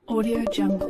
Audio Jungle.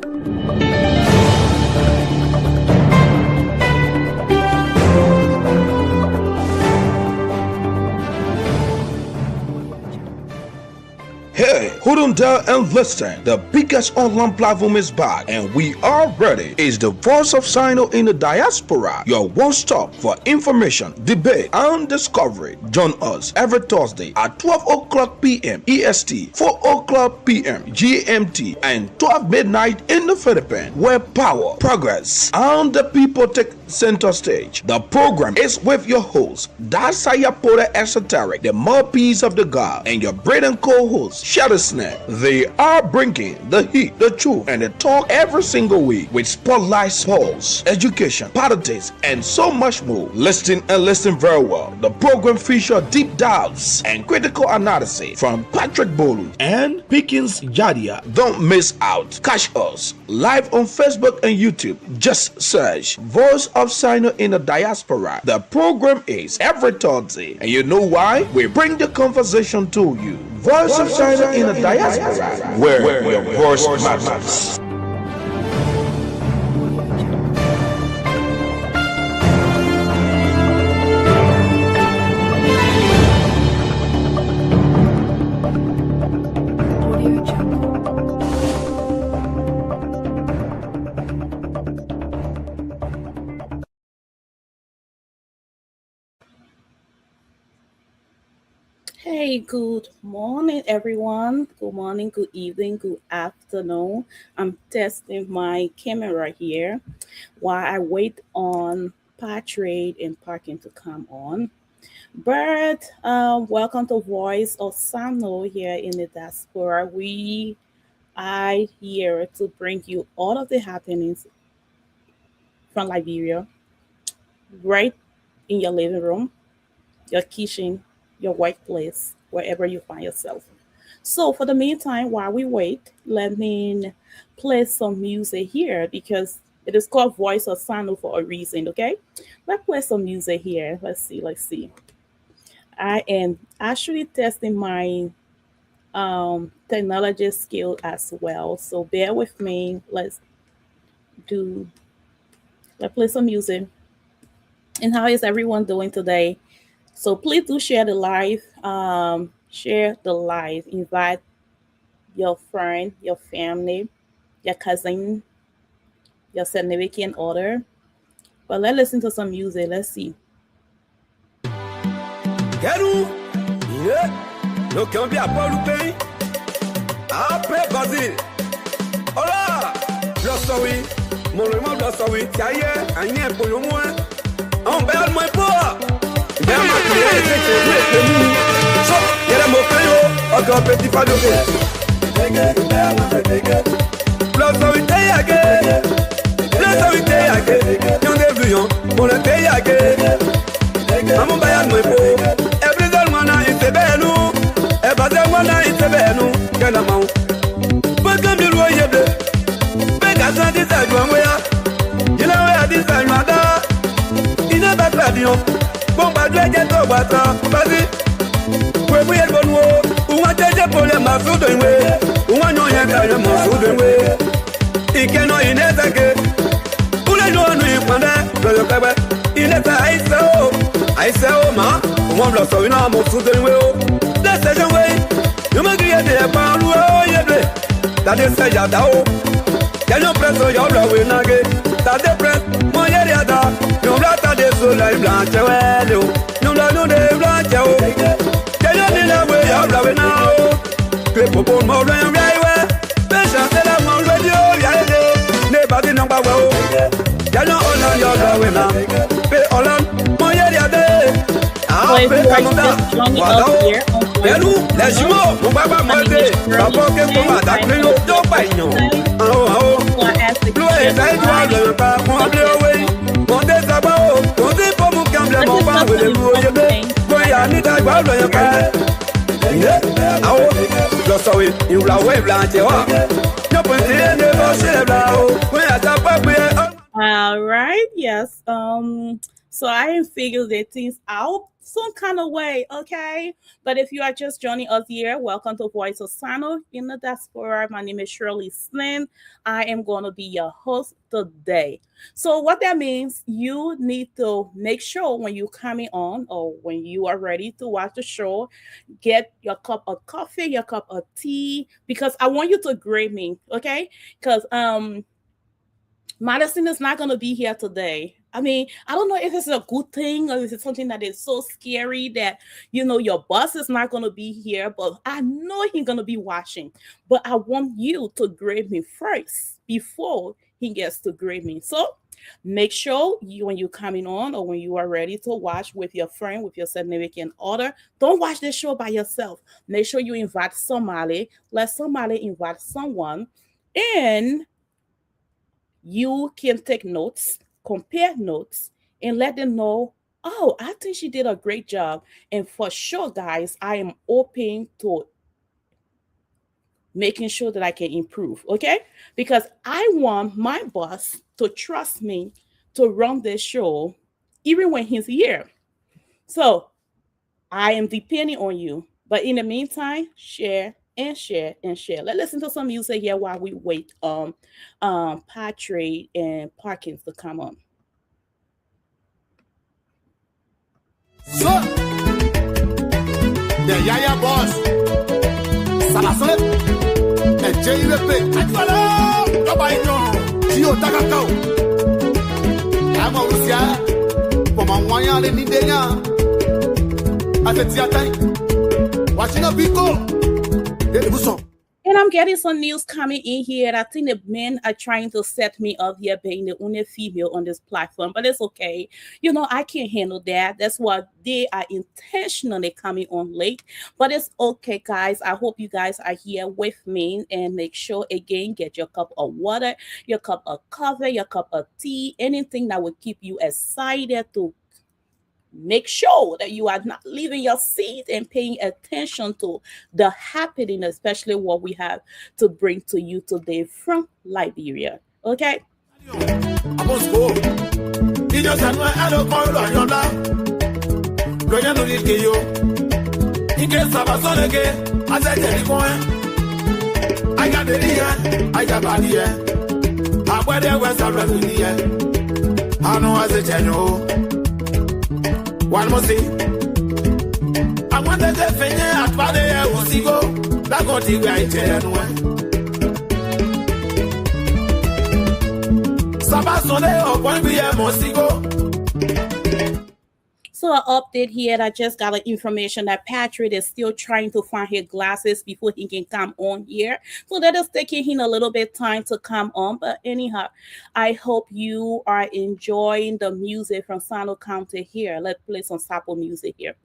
Hey, hold on there and listen. The biggest online platform is back and we are ready. It's the voice of Sinoe in the diaspora. Your one stop for information, debate, and discovery. Join us every Thursday at 12 o'clock p.m. EST, 4 o'clock p.m. GMT, and 12 midnight in the Philippines, where power, progress, and the people take center stage. The program is with your host, Diaspora Esoteric, the mouthpiece of the God, and your bread and co-host, Shirley. They are bringing the heat, the truth, and the talk every single week with spotlight polls, education, politics, and so much more. Listen and listen very well. The program features deep dives and critical analysis from Patrick Bolu and Prekins. Don't miss out. Catch us live on Facebook and YouTube. Just search Voice of Sinoe in the Diaspora. The program is every Thursday, and you know why? We bring the conversation to you. Voice of Sinoe in the Diaspora, where your voice matters. Audio Jungle. Hey, good morning, everyone. Good morning, good evening, good afternoon. I'm testing my camera here while I wait on Patrick and Parking to come on. But welcome to Voice of Sinoe here in the Diaspora. We are here to bring you all of the happenings from Liberia right in your living room, your kitchen, your workplace, wherever you find yourself. So for the meantime, while we wait, let me play some music here because it is called Voice of Sinoe for a reason, okay? Let's play some music here. Let's see. I am actually testing my technology skill as well. So bear with me. Let's play some music. And how is everyone doing today? So please do share the live. Invite your friend, your family, your cousin, your significant other. But let's listen to some music. Let's see. Quero, no cambia Paulo bem, après Basile. Olá, Blossowi, mon irmão Blossowi, Tiaye, Agnès Polomoa, on bel moins pour. Bien maquillé, c'est nous. Chop, y'a la moqueyo, encore petit pas de Blossowi, Tiaye, Blossowi, Tiaye, y'en dévions, on le Tiaye. Maman bayan moi pour. Every day mana itebenu, every mana itebenu, kena mau. Welcome to Royebe. Bega san design waya. You know where design mada. Ina ba radio. Bomba dweje to bata. Bazi. We we bonwo. Uwa jeje pole masu doinwe. Uwa nyonya kaya masu doinwe. Ikeno inezake. Ule no nu ikwande. Loyo kabe. Ineza aiso. I say, oh, ma, one block so we know most of the way. That's the way. You make it a pound, oh, yeah, that is say, Yadao. Can you press on your blow in again? That's the press, my area. You got that so like blanche, well, you know, they blanche. Can you need a way of blowing now? Clip up on more than right. Patience, I'm on radio, yeah, nobody number well. Can you hold on your blowing now? Pay all on. So if you are just joining us here on les jumeaux, on va pas monter. D'abord que pour moi, t'as pris l'eau de pagnon. L'eau est très droite, le pas mon bleu, oui. Mon désabord, on dit pour mon camble, mon pas, oui, les loups, je vais. Voyez, ni ta gueule, le pas. Ah oh, je sais, il va ouais, blanche, ne peux rien de marcher là-haut. Oui, à ta pas, all right, yes. So I am figuring things out some kind of way, okay? But if you are just joining us here, welcome to Voice of Sinoe in the Diaspora. My name is Shirley. I am going to be your host today. So what that means, you need to make sure when you're coming on or when you are ready to watch the show, get your cup of coffee, your cup of tea, because I want you to grade me, okay? Because Madison is not going to be here today. I mean, I don't know if it's a good thing or if it's something that is so scary that, you know, your boss is not going to be here, but I know he's going to be watching. But I want you to grade me first before he gets to grade me. So make sure when you're coming on or when you are ready to watch with your friend, with your significant other, don't watch this show by yourself. Make sure you invite somebody. Let somebody invite someone. And you can take notes, compare notes, and let them know, oh, I think she did a great job. And for sure, guys, I am open to making sure that I can improve, okay? Because I want my boss to trust me to run this show, even when he's here. So I am depending on you. But in the meantime, share and share and share. Let's listen to some music here while we wait on Patrick and Prekins to come on. So, the Yaya boss, Salasole, and JUP, Adwala, nobody know, Gio Takako. I'm Osia, from a 1 year in India. At the theater, watching a Pico. And I'm getting some news coming in here. I think the men are trying to set me up here being the only female on this platform, but it's okay. You know, I can't handle that. That's why they are intentionally coming on late, but it's okay, guys. I hope you guys are here with me, and make sure, again, get your cup of water, your cup of coffee, your cup of tea, anything that will keep you excited to make sure that you are not leaving your seat and paying attention to the happening, especially what we have to bring to you today from Liberia. Okay? One more thing. I want to defend at Valley, was go. That got the right Sabasole or one be a Mosigo. So an update here, I just got information that Patrick is still trying to find his glasses before he can come on here. So that is taking him a little bit time to come on. But anyhow, I hope you are enjoying the music from Sinoe County here. Let's play some sample music here.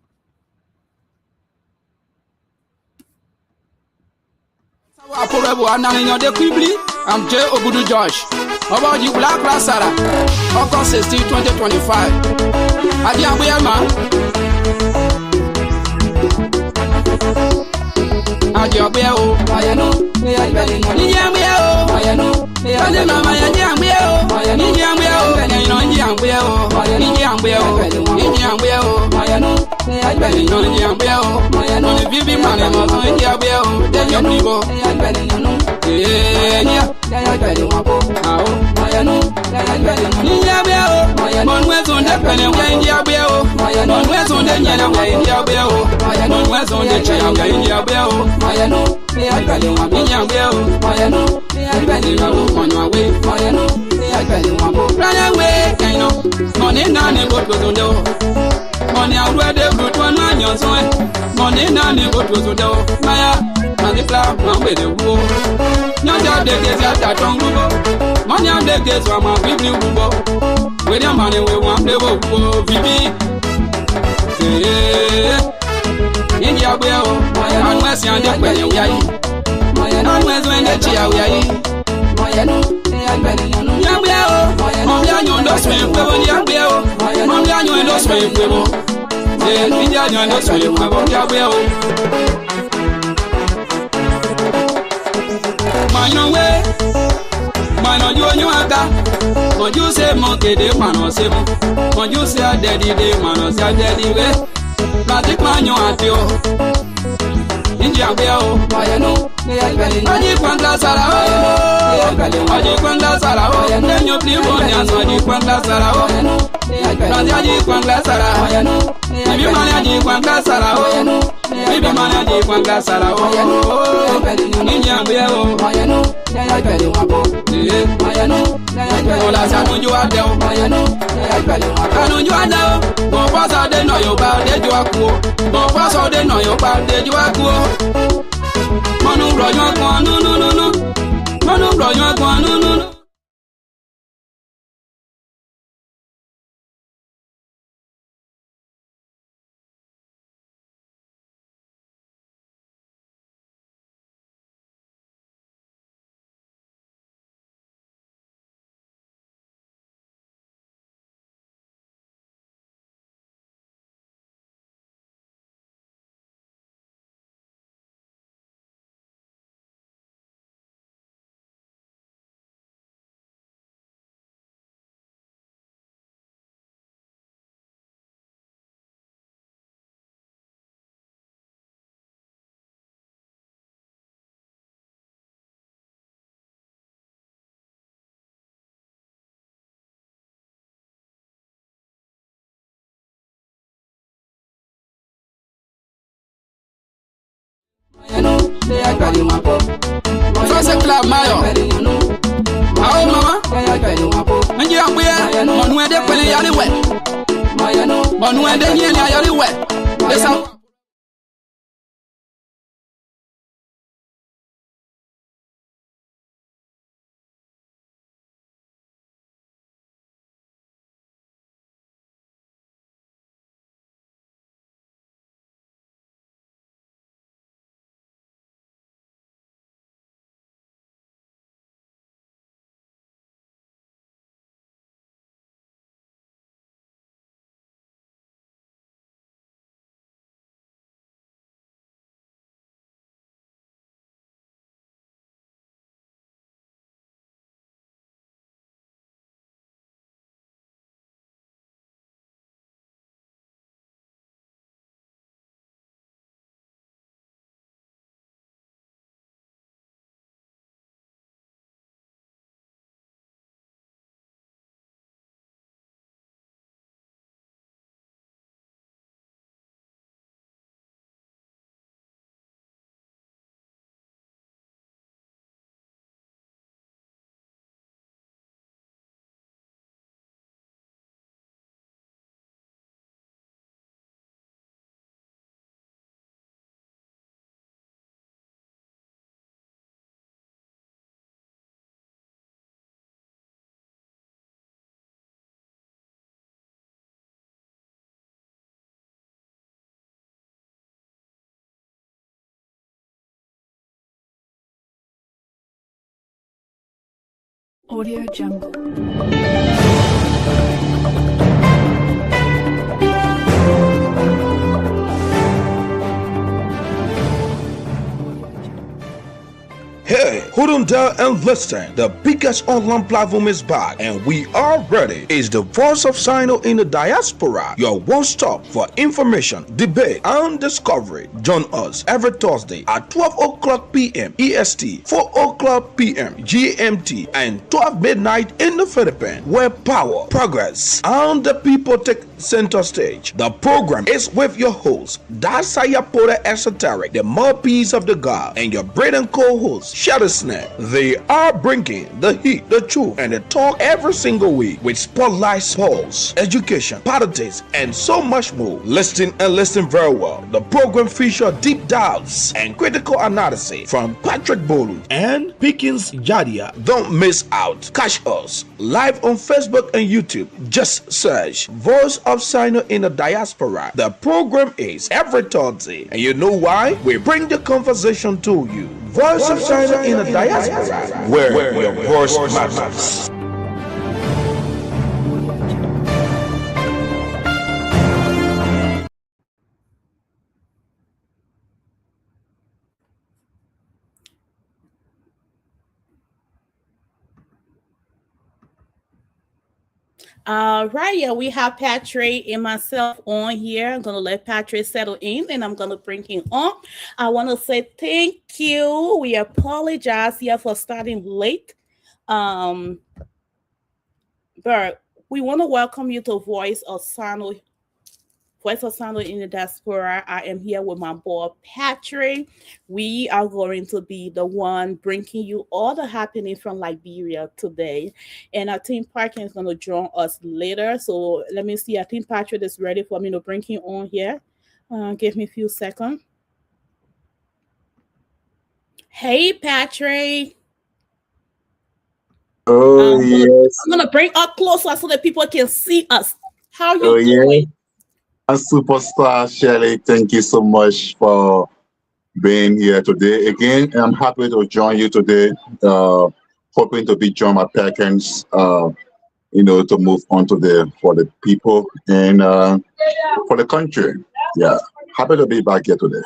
I'm J. Obudu Josh. About you, Black Rasara, August 16, 2025. Adiabuyama. Adiabuyao, Mayano, Niamuyao, Mayano, Mama Yamuyao, Niamuyao, Niamuyao, Niamuyao, Mayano, Niamuyao, Mayano, Bibi Manamo, Niamuyao, Daniel. Yeah. Money already good one on your son. Money none go to the Maya, and the club with the wool. No job they get that on Google. Money on the gates from a big new Google. With your money, we want the wool, BB. India will, my unless you're the way you are. My unless when the chair we are. My no, Yambiao, Mamma, no swim, Yambiao, Mamma, no swim, India, no swim, Yambiao. My no way, my no, you are that. When you say monkey, they man say when you say daddy, they man say daddy. Magic man, you are you. India Bell, Maji Kwanda Sarao, Maji Kwanda Sarao, and then you play one dance, Maji Kwanda Sarao, Maji Kwanda Sarao, maybe Manaji Kwanda Sarao, maybe Manaji Kwanda Sarao, India Bell, Ola Sanu, you are there, Kanu, you are there, but what's all they know you about the Joaku, but what's all they know you about the Joaku. Manu bro yo kwa no no no no. Manu bro yo kwa no no no. First club mayo. Ah mama. Nji akwe onu ede kwele yale we. Onu ede yin yale we. Esa Audio Jungle. Hey, hold on there and listen. The biggest online platform is back and we are ready. It's the voice of Sinoe in the diaspora. Your one stop for information, debate, and discovery. Join us every Thursday at 12 o'clock p.m. EST, 4 o'clock p.m. GMT, and 12 midnight in the Philippines, where power, progress, and the people take center stage. The program is with your host, Diaspora Esoteric, the mouthpiece of the God, and your brilliant co-host, Shirley. They are bringing the heat, the truth, and the talk every single week with spotlight, sports, education, politics, and so much more. Listen and listen very well. The program features deep dives and critical analysis from Patrick Bolu and Prekins Jadia. Don't miss out. Catch us live on Facebook and YouTube. Just search Voice of Sinoe in the Diaspora. The program is every Thursday, and you know why? We bring the conversation to you. Voice of Sinoe in the Diaspora, where your voice matters. Right, yeah, we have Patrick and myself on here. I'm gonna let Patrick settle in, and I'm gonna bring him on. I want to say thank you. We apologize here for starting late, um, but we want to welcome you to Voice of Sinoe in the Diaspora. I am here with my boy Patrick. We are going to be the one bringing you all the happening from Liberia today. And I think Prekins is going to join us later. So let me see. I think Patrick is ready for me to bring him on here. Give me a few seconds. Hey, Patrick. Oh, yes. I'm going to bring up closer so that people can see us. How you Oh, doing? yeah. A superstar, Shirley. Thank you so much for being here today again. I'm happy to join you today. Hoping to be joined by Prekins, to move on for the people and for the country. Yeah. Happy to be back here today.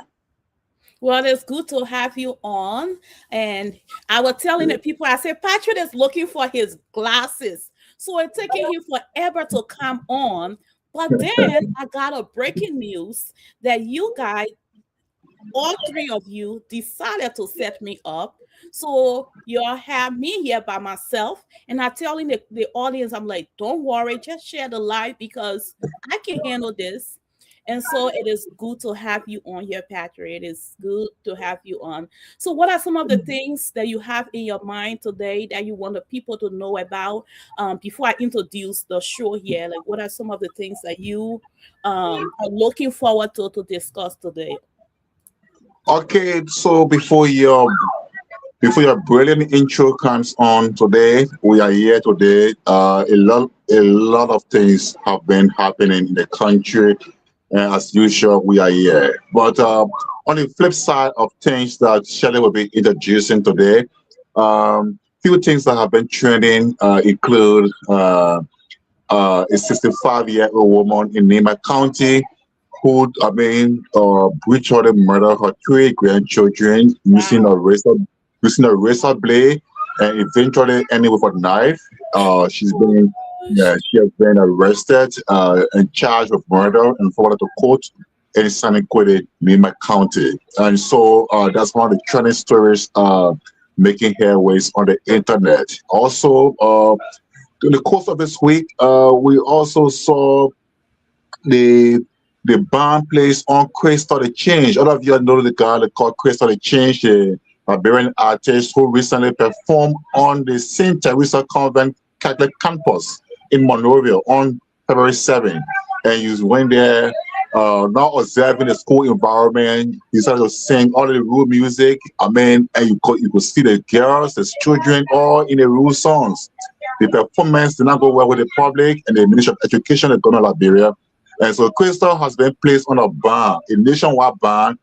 Well, it's good to have you on. And I was telling the people, I said, Patrick is looking for his glasses. So it's taking him forever to come on. But then I got a breaking news that you guys, all three of you, decided to set me up. So y'all have me here by myself. And I'm telling the audience, I'm like, don't worry, just share the live because I can handle this. And so it is good to have you on here, Patrick. It is good to have you on. So what are some of the things that you have in your mind today that you want the people to know about before I introduce the show here? Like, what are some of the things that you are looking forward to discuss today? Okay, so before your brilliant intro comes on today, we are here today. A lot of things have been happening in the country. As usual, we are here. But on the flip side of things that Shirley will be introducing today, few things that have been trending include a 65-year-old woman in Nema County who, brutally murdered her 3 grandchildren using a razor blade and eventually ended with a knife. She has been arrested and charged with murder and forwarded to court in Sinoe, Nema County. And so that's one of the trending stories making headways on the internet. Also, in the course of this week, we also saw the ban placed on Crystal the Change. All of you know the guy called Crystal the Change, the Liberian artist who recently performed on the St. Teresa Convent Catholic campus in Monrovia on February 7th. And he went there, now observing the school environment. He started to sing all of the rude music. And you could see the girls, the children, all in the rude songs. The performance did not go well with the public, and the Ministry of Education of Ghana, Liberia. And so Crystal has been placed on a nationwide ban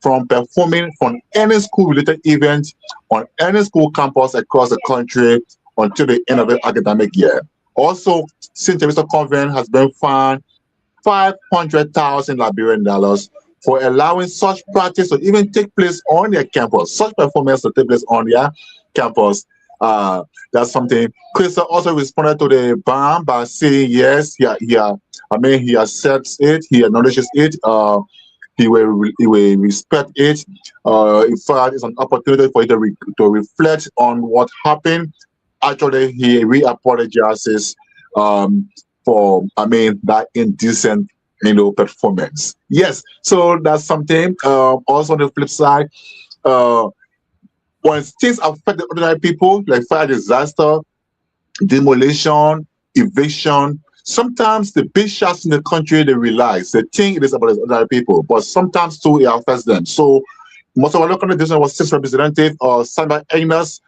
from performing from any school-related event on any school campus across the country until the end of the academic year. Also, St. Teresa Convent has been fined $500,000 Liberian dollars for allowing such practice to even take place on their campus, such performance to take place on their campus. That's something. Crystal also responded to the ban by saying yes, he accepts it, he acknowledges it, he will respect it. In fact, it's an opportunity for you to reflect on what happened. Actually, he re-apologizes for that indecent performance. Yes, so that's something. Also on the flip side, when things affect the ordinary people, like fire disaster, demolition, eviction, sometimes the big shots in the country, they realize they think it is about the ordinary people, but sometimes too it affects them. So most of our local division was 6 representative Sandra Agnes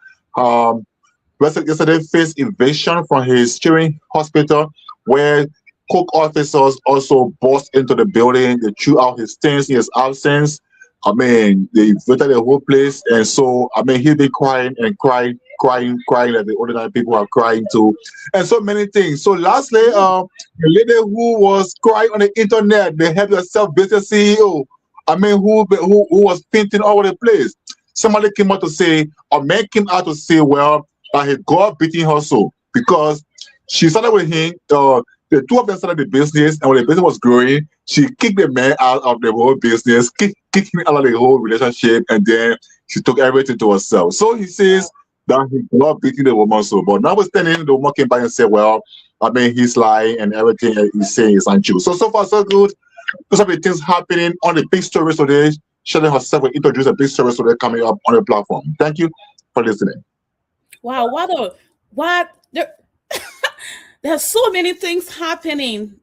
yesterday faced eviction from his Children's Hospital, where Cook officers also burst into the building. They threw out his things in his absence. They evicted the whole place, and so he'll be crying and crying like the ordinary people are crying too, and so many things. So lastly, the lady who was crying on the internet, the Help Yourself business CEO, who was painting all over the place. Somebody came out to say, a man came out to say, well, he got beating her so because She started with him. The two of them started the business, and when the business was growing, she kicked the man out of the whole business, kicked him out of the whole relationship, and then she took everything to herself. So he says that he not beating the woman so, but notwithstanding, the woman came back and said, "Well, I mean, he's lying, and everything he's saying is untrue." So far so good. Those are the things happening on the big stories today. Shirley herself will introduce a big stories today coming up on the platform. Thank you for listening. Wow, what there's so many things happening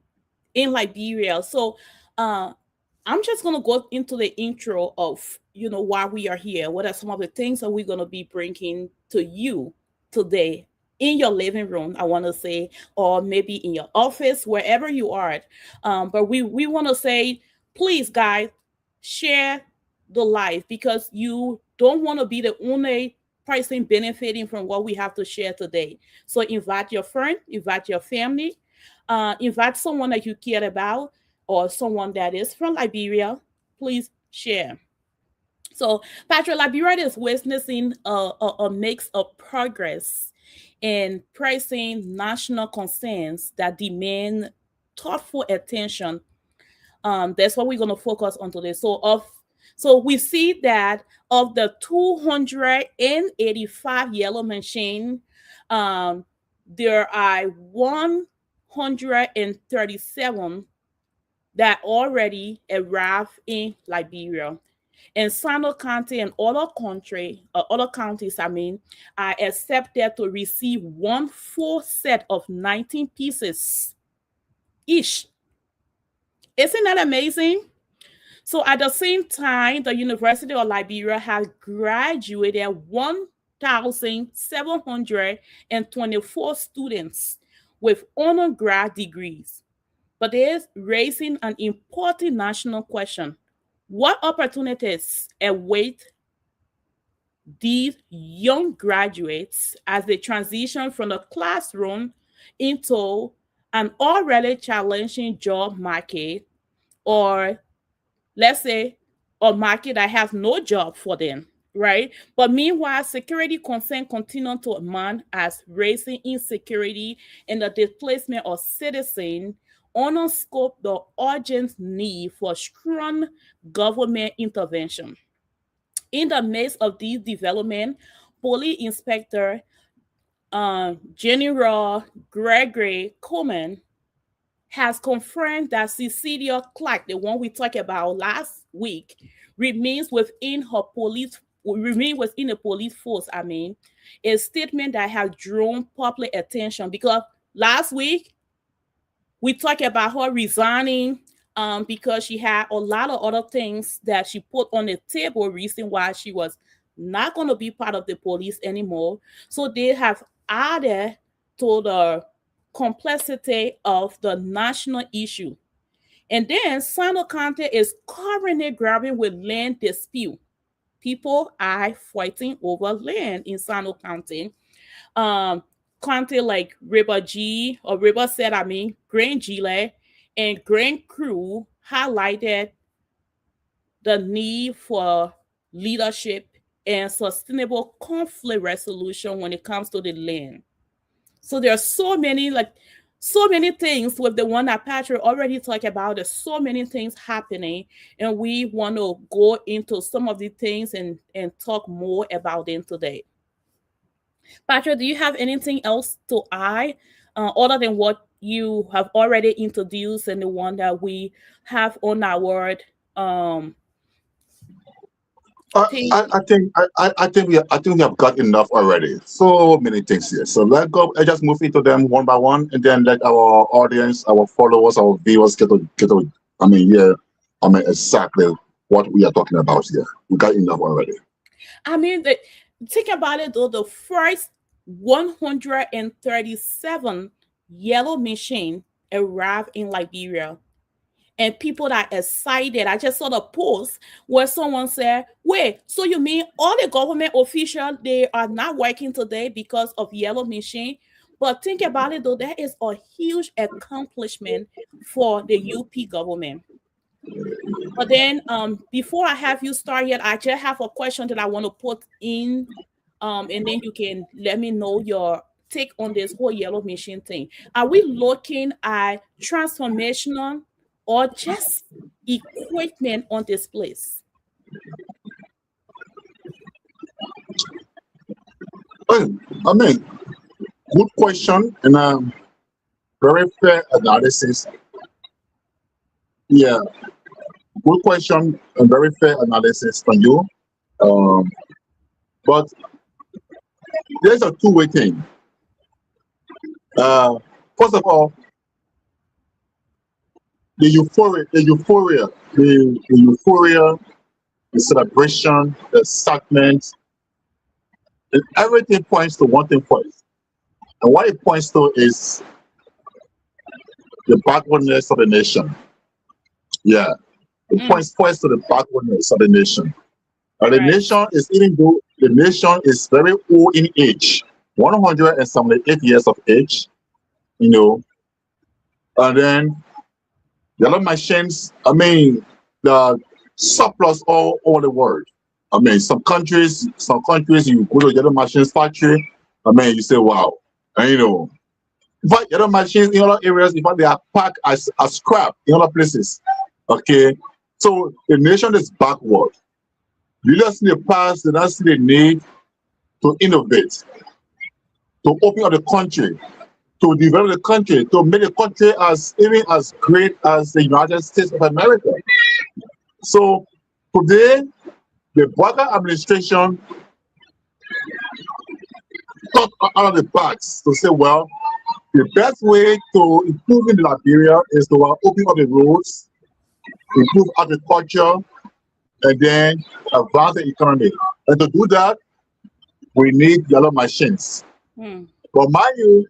in Liberia. So I'm just gonna go into the intro of why we are here. What are some of the things that we're gonna be bringing to you today in your living room, I want to say, or maybe in your office, wherever you are. But we want to say, please, guys, share the life, because you don't want to be the only person benefiting from what we have to share today. So invite your friend, invite your family, invite someone that you care about, or someone that is from Liberia. Please share. So, Patrick, Liberia is witnessing a mix of progress in pressing national concerns that demand thoughtful attention. That's what we're going to focus on today. So we see that of the 285 yellow machine, there are 137 that already arrived in Liberia. And Sinoe County and other counties, are accepted to receive one full set of 19 pieces each. Isn't that amazing? So at the same time, the University of Liberia has graduated 1,724 students with undergrad degrees. But it is raising an important national question. What opportunities await these young graduates as they transition from the classroom into an already challenging job market, or let's say a market that has no job for them, right? But meanwhile, security concerns continue to mount as raising insecurity and the displacement of citizens underscore the urgent need for strong government intervention. In the midst of these developments, Police Inspector General Gregory Coleman has confirmed that Cecelia Clarke, the one we talked about last week, remains within the police force. A statement that has drawn public attention, because last week we talked about her resigning because she had a lot of other things that she put on the table, reason why she was not going to be part of the police anymore. So they have added to the complexity of the national issue. And then Sinoe County is currently grappling with land dispute. People are fighting over land in Sinoe County. County like Grand Gedeh and Grand Kru highlighted the need for leadership and sustainable conflict resolution when it comes to the land. So there are so many things with the one that Patrick already talked about. There's so many things happening, and we want to go into some of the things and talk more about them today. Patrick, do you have anything else to add other than what you have already introduced and the one that we have on our I think we have got enough already. So many things here. So let's go. I just move into them one by one, and then let our audience, our followers, our viewers get to exactly what we are talking about here. We got enough already. Think about it though. The first 137 yellow machine arrived in Liberia. And people are excited. I just saw the post where someone said, wait, so you mean all the government officials, they are not working today because of yellow machine? But think about it though, that is a huge accomplishment for the UP government. But then before I have you start yet, I just have a question that I want to put in, and then you can let me know your take on this whole yellow machine thing? Are we looking at transformational or just equipment on this place? I mean, good question and very fair analysis. Yeah, good question and very fair analysis from you. But there's a two-way thing. First of all, the euphoria, the celebration, the excitement, and everything points to one thing first. And what it points to is the backwardness of the nation. Yeah, it points to the backwardness of the nation. And the nation is, even though the nation is very old in age, 178 years of age, you know, and then the other machines, I mean, the surplus all over the world. I mean, some countries, you go to the other machines factory, I mean, you say, wow, and you know, but the other machines in other areas, in fact, they are packed as scrap in other places. Okay, so the nation is backward. Leaders in the past did not see the need to innovate, to open up the country, to develop the country, to make the country even as great as the United States of America. So today, the Bouaga administration thought out of the box to say, well, the best way to improve in Liberia is to open up the roads, improve agriculture, and then advance the economy. And to do that, we need yellow machines. But mind you,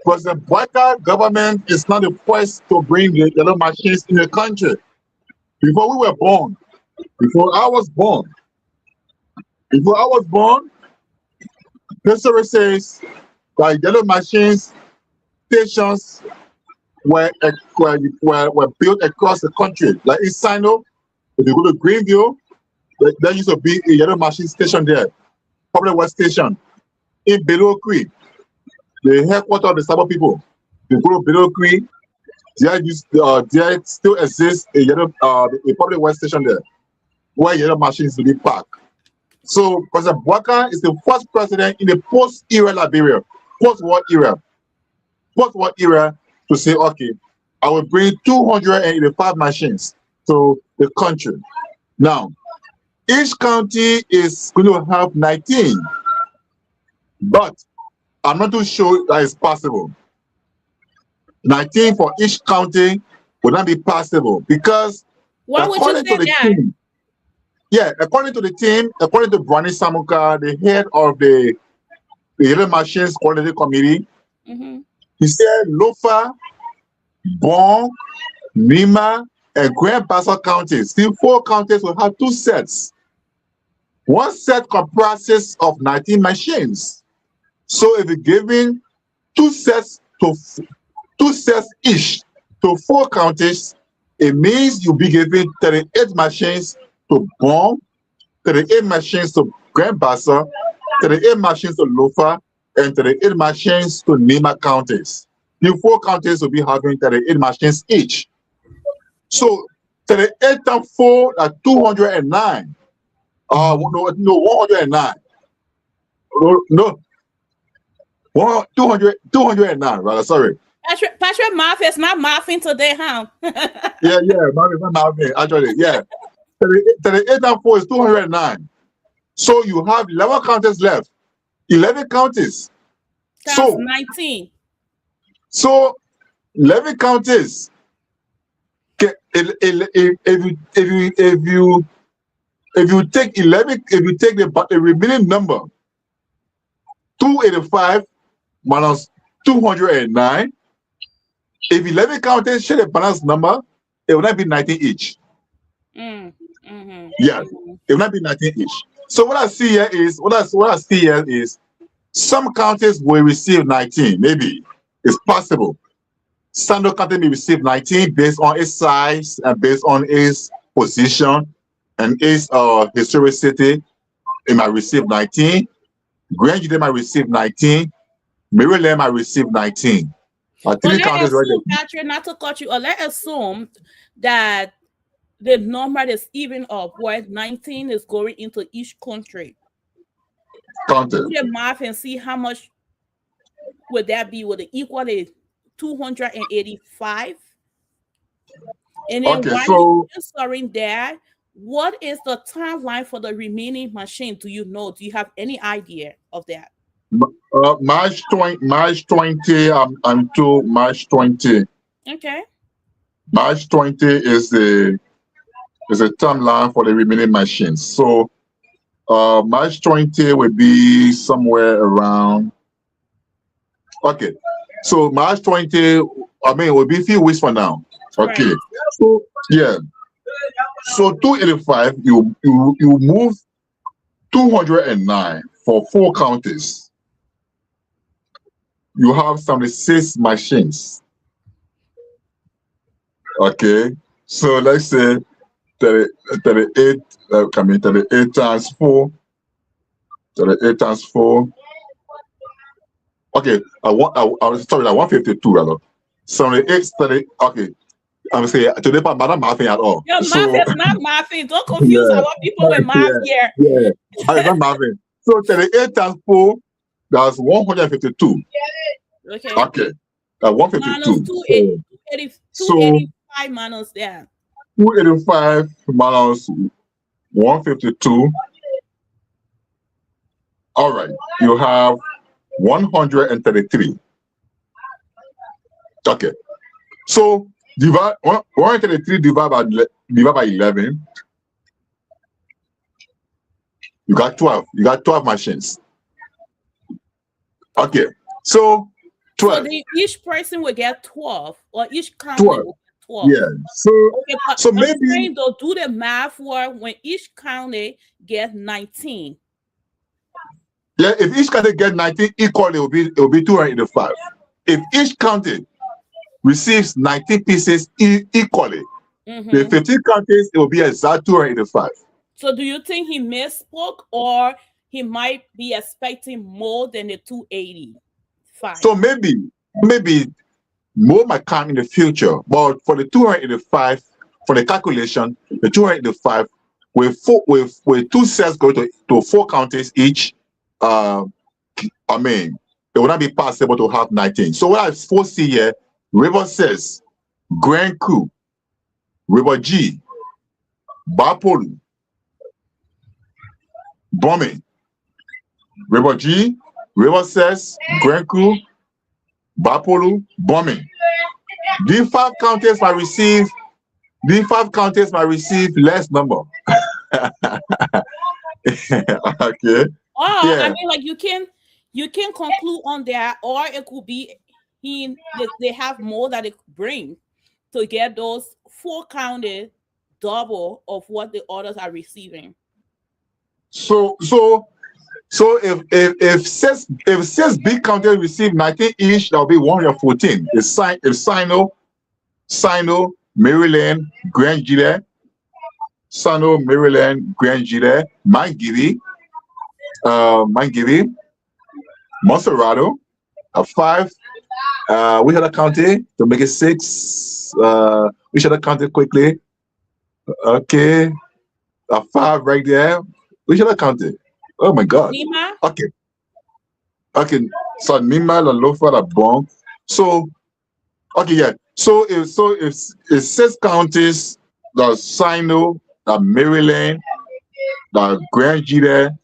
President Bouaga government is not the first to bring the yellow machines in the country. Before we were born, before I was born, history says that yellow machines stations were built across the country. Like in Sinoe, if you go to Greenville, there used to be a yellow machine station there, public works station. In Below Creek, the headquarters of the Sabo people, you go to Below Creek, there still exists a public works station there, where yellow machines will be parked. So President Bouaga is the first president in the post-era Liberia, post-war era, to say, okay, I will bring 285 machines to the country. Now, each county is going to have 19, but I'm not too sure that it's possible. 19 for each county would not be possible because what would you say that? According to the team, according to Brani Samuka, the head of the yellow machines quality committee, he said Lofa, Bon, Nima, and Grand Kru counties, still 4 counties will have 2 sets. One set comprises of 19 machines. So if you're giving 2 sets each to 4 counties, it means you'll be giving 38 machines to Bon, 38 machines to Grand Kru, 38 machines to Lofa, and 38 machines to Nima counties. The 4 counties will be having 38 machines each. So 38 times 4 are 209. 109. No. 209, rather, sorry. Patrick Murphy is not Murphy today, huh? yeah, Murphy, actually, yeah. 38 times 4 is 209. So you have 11 counties left. 11 counties. That's 19. So 11 counties. If you take 11, if you take the remaining number, 285 minus 209, if 11 counties share the balanced number, it will not be 19 each. Yeah, it will not be 19 each. So what I see here is some counties will receive 19, maybe. It's possible. Sinoe County may receive 19 based on its size and based on its position and its historicity. It might receive 19. Grand Gedeh might receive 19. Maryland might receive 19. Three counties right there. Patrick, not to cut you, or let's assume that the number is even up, where 19 is going into each country. Counted. Do the math and see how much would that be? Would it equal to 285? And then while you're answering that, what is the timeline for the remaining machine? Do you know? Do you have any idea of that? March 20, I'm to March 20. Okay. March 20 is a timeline for the remaining machines. So March 20 will be somewhere around. Okay. So March 20, it will be a few weeks from now. Okay. Right. So yeah. So 285, you move 209 for 4 counties. You have 76 machines. Okay. So let's say 38 times 4. 38 times 4. Okay, I was sorry, like 152 rather. 78, 30. Okay, I'm saying today, but not mathing at all. Your math is not mathing. Don't confuse our people with math here. Yeah, I'm not mathing. So 38 times 4, that's 152. Okay. Okay, 152. 285 minus that. 285 minus 152. All right, you have 133. Okay, so divide 133 divided by 11. You got 12. You got 12 machines. Okay, so 12. So each person will get 12, or each county 12. will get 12. Yeah. So maybe they'll do the math for when each county gets 19. Yeah, if each county get 19 equally, it will be 285. If each county receives 19 pieces equally, the 15 counties, it will be exact 285. So do you think he misspoke, or he might be expecting more than the 285? So maybe more might come in the future, but for the 285, for the calculation, the 285 with 2 sets go to 4 counties each. It would not be possible to have 19. So what I foresee here, River Cess, Grand Kru, River G, Bapolu, Bombing, River G, River Cess, Grand Kru, Bapolu, Bombing. These 5 counties might receive less number. Okay. Oh, yeah. I mean, like you can conclude on that, or it could be they have more that it could bring to get those 4 counties double of what the others are receiving. So if Cess big county receive 19 each, that'll be 114. If Sinoe, Maryland, Grand Gedeh, Sinoe, Maryland, Grand Gedeh, Mangiri, Monserrato, 5. Which other county to make it 6? Which other county quickly? Okay, 5 right there. Which other county? Oh my God. Nima? Okay. So Nima, La Lofa, La Bon. So okay, yeah. So if 6 counties, the Sinoe, the Maryland, the Grand Gedeh,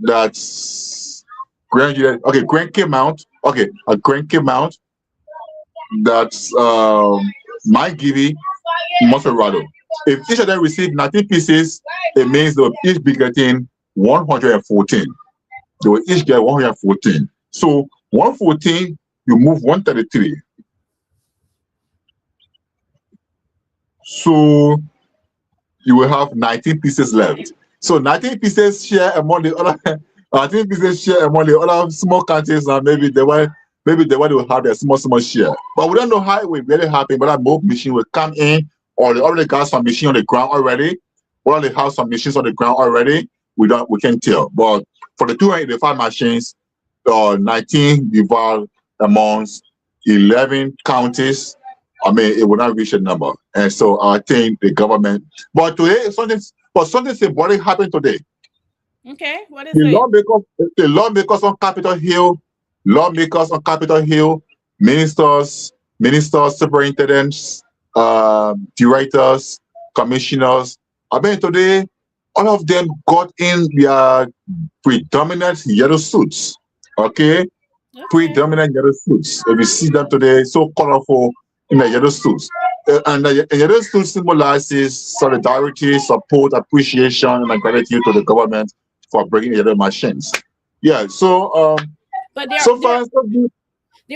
that's Grand Gedeh. Okay, Grand Kru. Okay, a Grand Kru. That's Mangiri, Monserrato. If each of them receive 19 pieces, it means they will each be getting 114. They will each get 114. So 114, you move 133. So you will have 19 pieces left. So 19 pieces share among the other. 19 pieces share among the other small counties, and maybe the one will have their small share. But we don't know how it will really happen. Whether more machine will come in, or they already got some machine on the ground already, or they have some machines on the ground already. We can't tell. But for the 285 machines, 19 devolved amongst 11 counties. I mean, it would not reach a number. And so I think the government, but today, something symbolic happened today. Okay, what is The it? lawmakers on Capitol Hill, ministers, superintendents, directors, commissioners. I mean, today, all of them got in their predominant yellow suits. Okay? Predominant yellow suits. If you see them today, so colorful in the yellow suits. And the yellow suit symbolizes solidarity, support, appreciation, and gratitude to the government for bringing yellow machines. Yeah, so but there are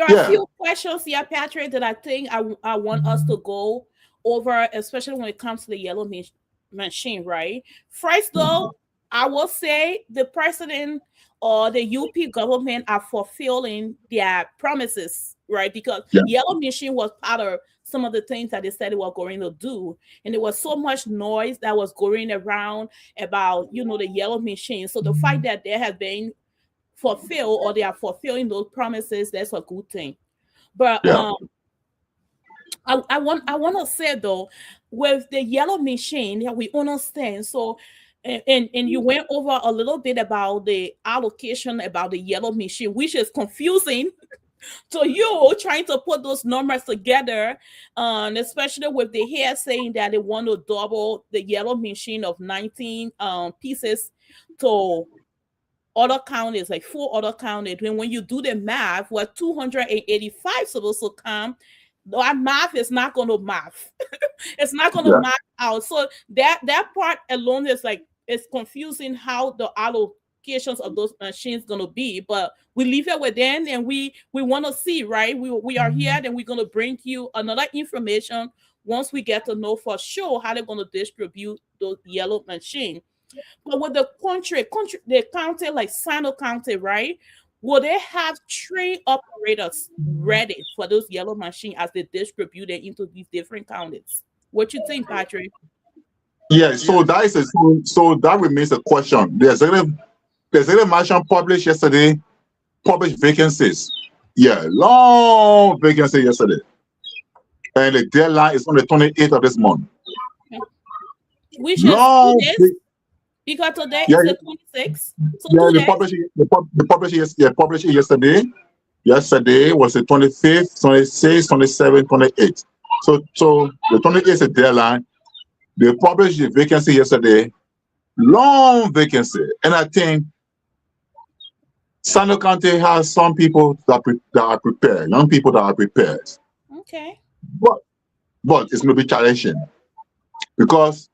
a few questions here, Patrick, that I think I want us to go over, especially when it comes to the yellow machine, right? First, though, I will say the president or the UP government are fulfilling their promises, right? Because yellow machine was part of some of the things that they said they were going to do. And there was so much noise that was going around about, the yellow machine. So the fact that they have been fulfilled or they are fulfilling those promises, that's a good thing. But I want to say, though, with the yellow machine, we understand. So and you went over a little bit about the allocation about the yellow machine, which is confusing to you, trying to put those numbers together, especially with the hair saying that they want to double the yellow machine of 19 pieces to other counties, like 4 other counties. When you do the math, where 285 supposed to come, that math is not going to math. It's not going to math out. So that part alone is it's confusing how the allocations of those machines going to be. But we leave it with them, and we want to see, right? We are here, and we're going to bring you another information once we get to know for sure how they're going to distribute those yellow machines. But with the the county like Sinoe County, right? Will they have trained operators ready for those yellow machines as they distribute it into these different counties? What you think, Patrick? Yeah, so that is so that remains a question. The executive mansion published yesterday, published vacancies. Yeah, long vacancy yesterday. And the deadline is on the 28th of this month. Which is 2 days? Because today is the 26th. So they published it yesterday. Yesterday was the 25th, 26th, 27th, 28th. So the 28th is the deadline. They published the vacancy yesterday. Long vacancy. And I think Sinoe County has some people that are prepared, young people that are prepared. Okay. But it's going to be challenging. Because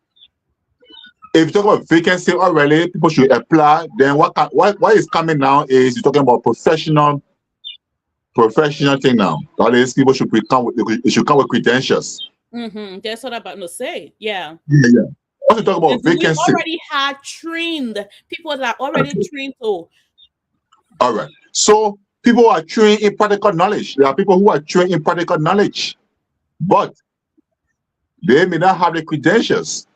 if you talk about vacancy already, people should apply. Then what is coming now is you're talking about professional thing now. That is, people should come with credentials. That's what I'm about to say. Yeah. What you talk about vacancy? We already had trained people that are already trained to. All right. So people are trained in practical knowledge. There are people who are trained in practical knowledge, but they may not have the credentials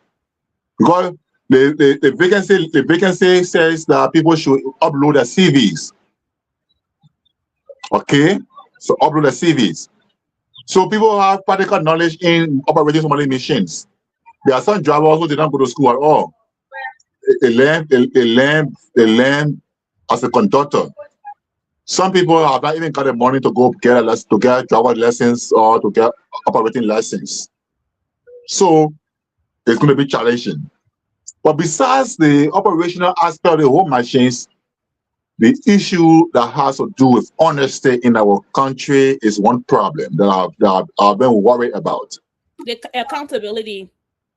because the vacancy says that people should upload their CVs. Okay, so upload their CVs. So people have practical knowledge in operating some of the machines. There are some drivers who did not go to school at all. They learn as a conductor. Some people have not even got the money to go get driver lessons or to get operating license. So it's going to be challenging. But besides the operational aspect of the whole machines, the issue that has to do with honesty in our country is one problem that I've been worried about. The accountability.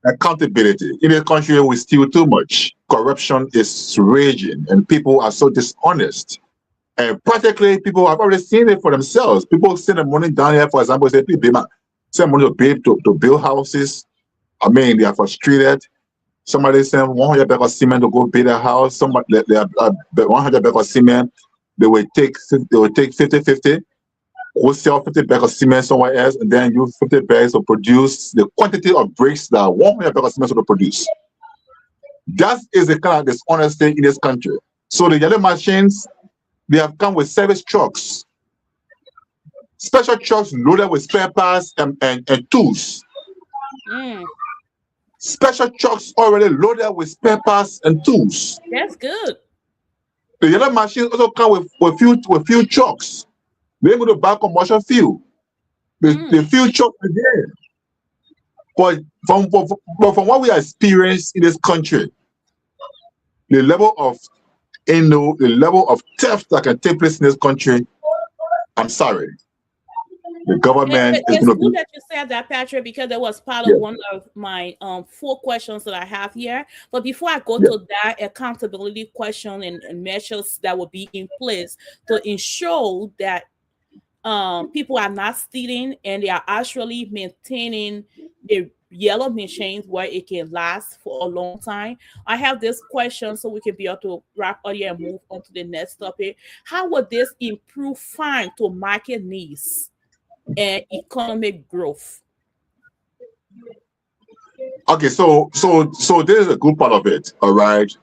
Accountability. In a country, we steal too much. Corruption is raging, and people are so dishonest. And practically, people have already seen it for themselves. People send the money down here, for example, say, people send money to build houses. I mean, they are frustrated. Somebody sent 100 bags of cement to go build a house. Somebody, they have 100 bags of cement. They will take 50-50. Go sell 50 bags of cement somewhere else, and then use 50 bags to produce the quantity of bricks that 100 bags of cement will produce. That is the kind of dishonesty in this country. So the yellow machines they have come with service trucks. Special trucks loaded with spare parts and tools. Special trucks already loaded with spare parts and tools. That's good. The yellow machines also come with few trucks. They're able to buy commercial fuel. The fuel trucks are there. But from what we experience in this country, the level of the level of theft that can take place in this country, I'm sorry. The government is it's going to good be. that you said that, Patrick, because that was part of one of my 4 questions that I have here. But before I go to that accountability question and measures that will be in place to ensure that people are not stealing and they are actually maintaining the yellow machines where it can last for a long time. I have this question so we can be able to wrap up here and move on to the next topic. How would this improve farm to market needs and economic growth? Okay, so this is a good part of it, all right.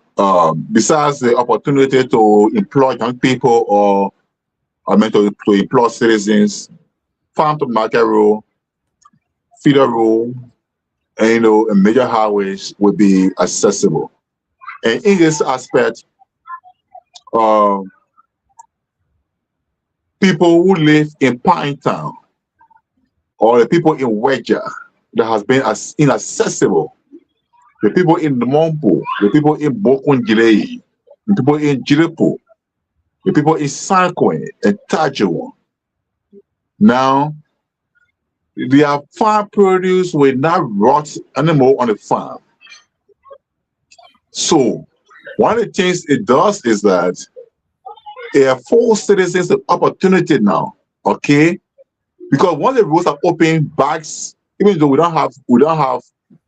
Besides the opportunity to employ young people or to employ citizens, farm to market road, feeder road, and and major highways will be accessible. And in this aspect, people who live in Pine Town or the people in Wedja that has been inaccessible, the people in Mompo, the people in Bokungilei, the people in Jiripo, the people in Sankwe and Tajo. Now, their farm produce will not rot anymore on the farm. So, one of the things it does is that it affords citizens the opportunity now, okay? Because once the roads are open, bags, even though we don't have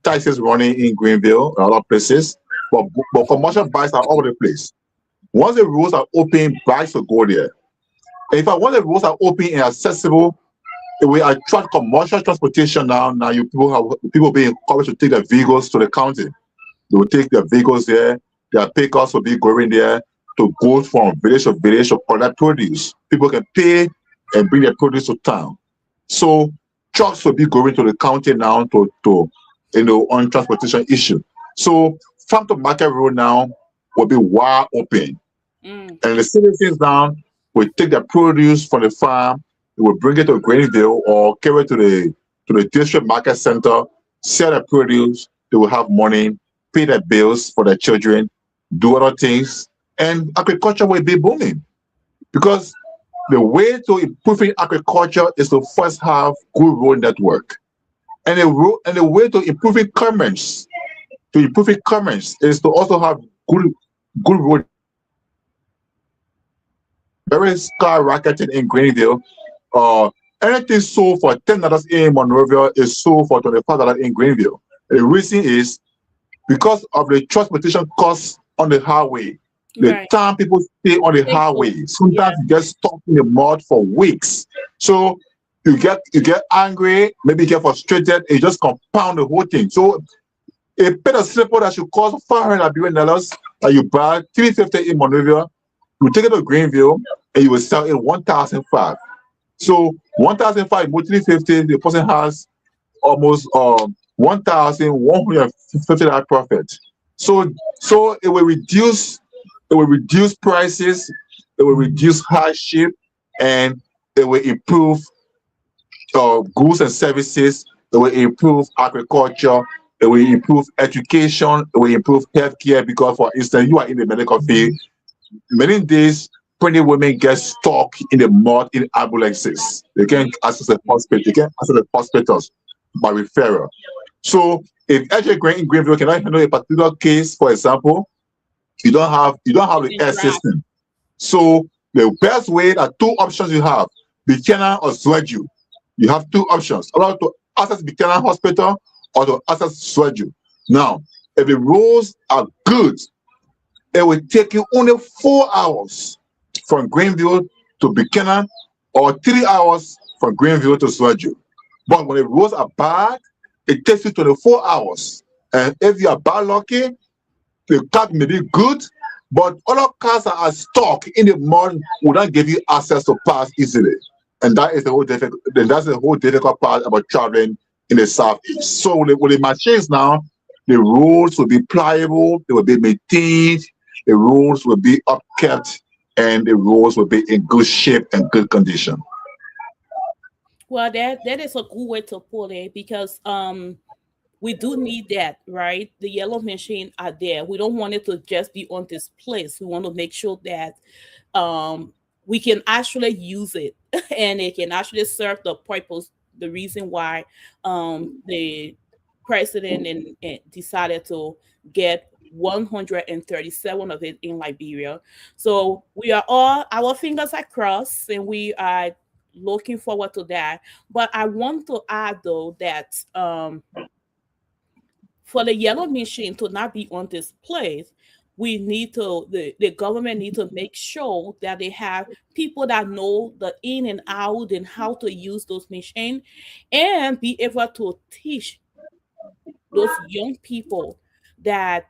taxis running in Greenville and other places, but commercial bikes are all over the place. Once the roads are open, bikes will go there. And if once the roads are open and accessible, it will attract commercial transportation now. Now people being encouraged to take their vehicles to the county. They will take their vehicles there. Their pickers will be going there to go from village to village to collect produce. People can pay and bring their produce to town. So trucks will be going to the county now to on transportation issue. So farm to market road now will be wide open. And the citizens now will take their produce from the farm, they will bring it to Greenville or carry it to the district market center, sell their produce, they will have money, pay their bills for their children, do other things, and agriculture will be booming. Because the way to improving agriculture is to first have good road network. And the way to improving commerce, is to also have good road. Very skyrocketing in Greenville. Anything sold for $10 in Monrovia is sold for $25 in Greenville. The reason is because of the transportation costs on the highway. The time people stay on the highway, sometimes you get stuck in the mud for weeks. So you get angry, maybe you get frustrated, it just compound the whole thing. So a pair of slipper that should cost $500 that you buy $350 in Monrovia, you take it to Greenville and you will sell it $1,500. So $1,500 more $350, the person has almost $1,150 profit. So it will reduce prices, it will reduce hardship, and it will improve goods and services, it will improve agriculture, it will improve education, it will improve healthcare. Because, for instance, you are in the medical field, many days pregnant women get stuck in the mud in ambulances. They can't access the hospital, they can't access the hospitals by referral. So if IG Greenville cannot handle a particular case, for example, you don't have the air system. So the best way, are 2 options you have: Buchanan or Sweju. You have 2 options: allowed to access Buchanan Hospital or to access Sweju. Now, if the roads are good, it will take you only 4 hours from Greenville to Buchanan or 3 hours from Greenville to Sweju. But when the roads are bad, it takes you 24 hours. And if you are bad lucky, the car may be good, But other cars that are stuck in the mud will not give you access to pass easily. And that is the whole difficult. That's the whole difficult part about traveling in the southeast. So with the machines now, the roads will be pliable, they will be maintained, the roads will be upkept, and the roads will be in good shape and good condition. Well, that is a good way to put it because we do need that, right? The yellow machine are there. We don't want it to just be on this place. We want to make sure that we can actually use it and it can actually serve the purpose, the reason why the president and decided to get 137 of it in Liberia. So we are all, our fingers are crossed and we are looking forward to that. But I want to add though that for the yellow machine to not be on this place, we need to the government need to make sure that they have people that know the in and out and how to use those machines and be able to teach those young people that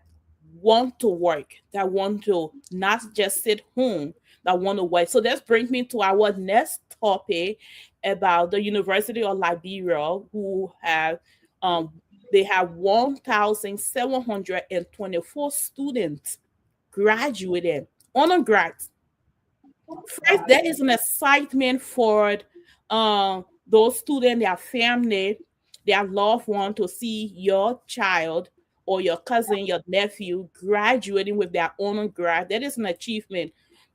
want to work, that want to not just sit home, that want to work. So that brings me to our next topic about the University of Liberia, who have they have 1,724 students graduated, undergrads. First, there is an excitement for those students, their family, their loved one to see your child or your cousin, your nephew graduating with their undergrad. That is an achievement.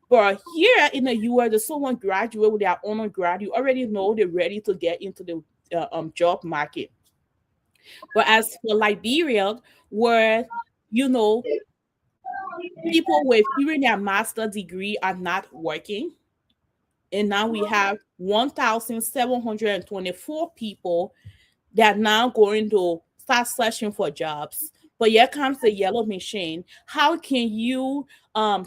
But here in the US, if someone graduate with their undergrad, you already know they're ready to get into the job market. But as for Liberia, where people with even their master degree are not working, and now we have 1,724 people that are now going to start searching for jobs. But here comes the yellow machine. How can you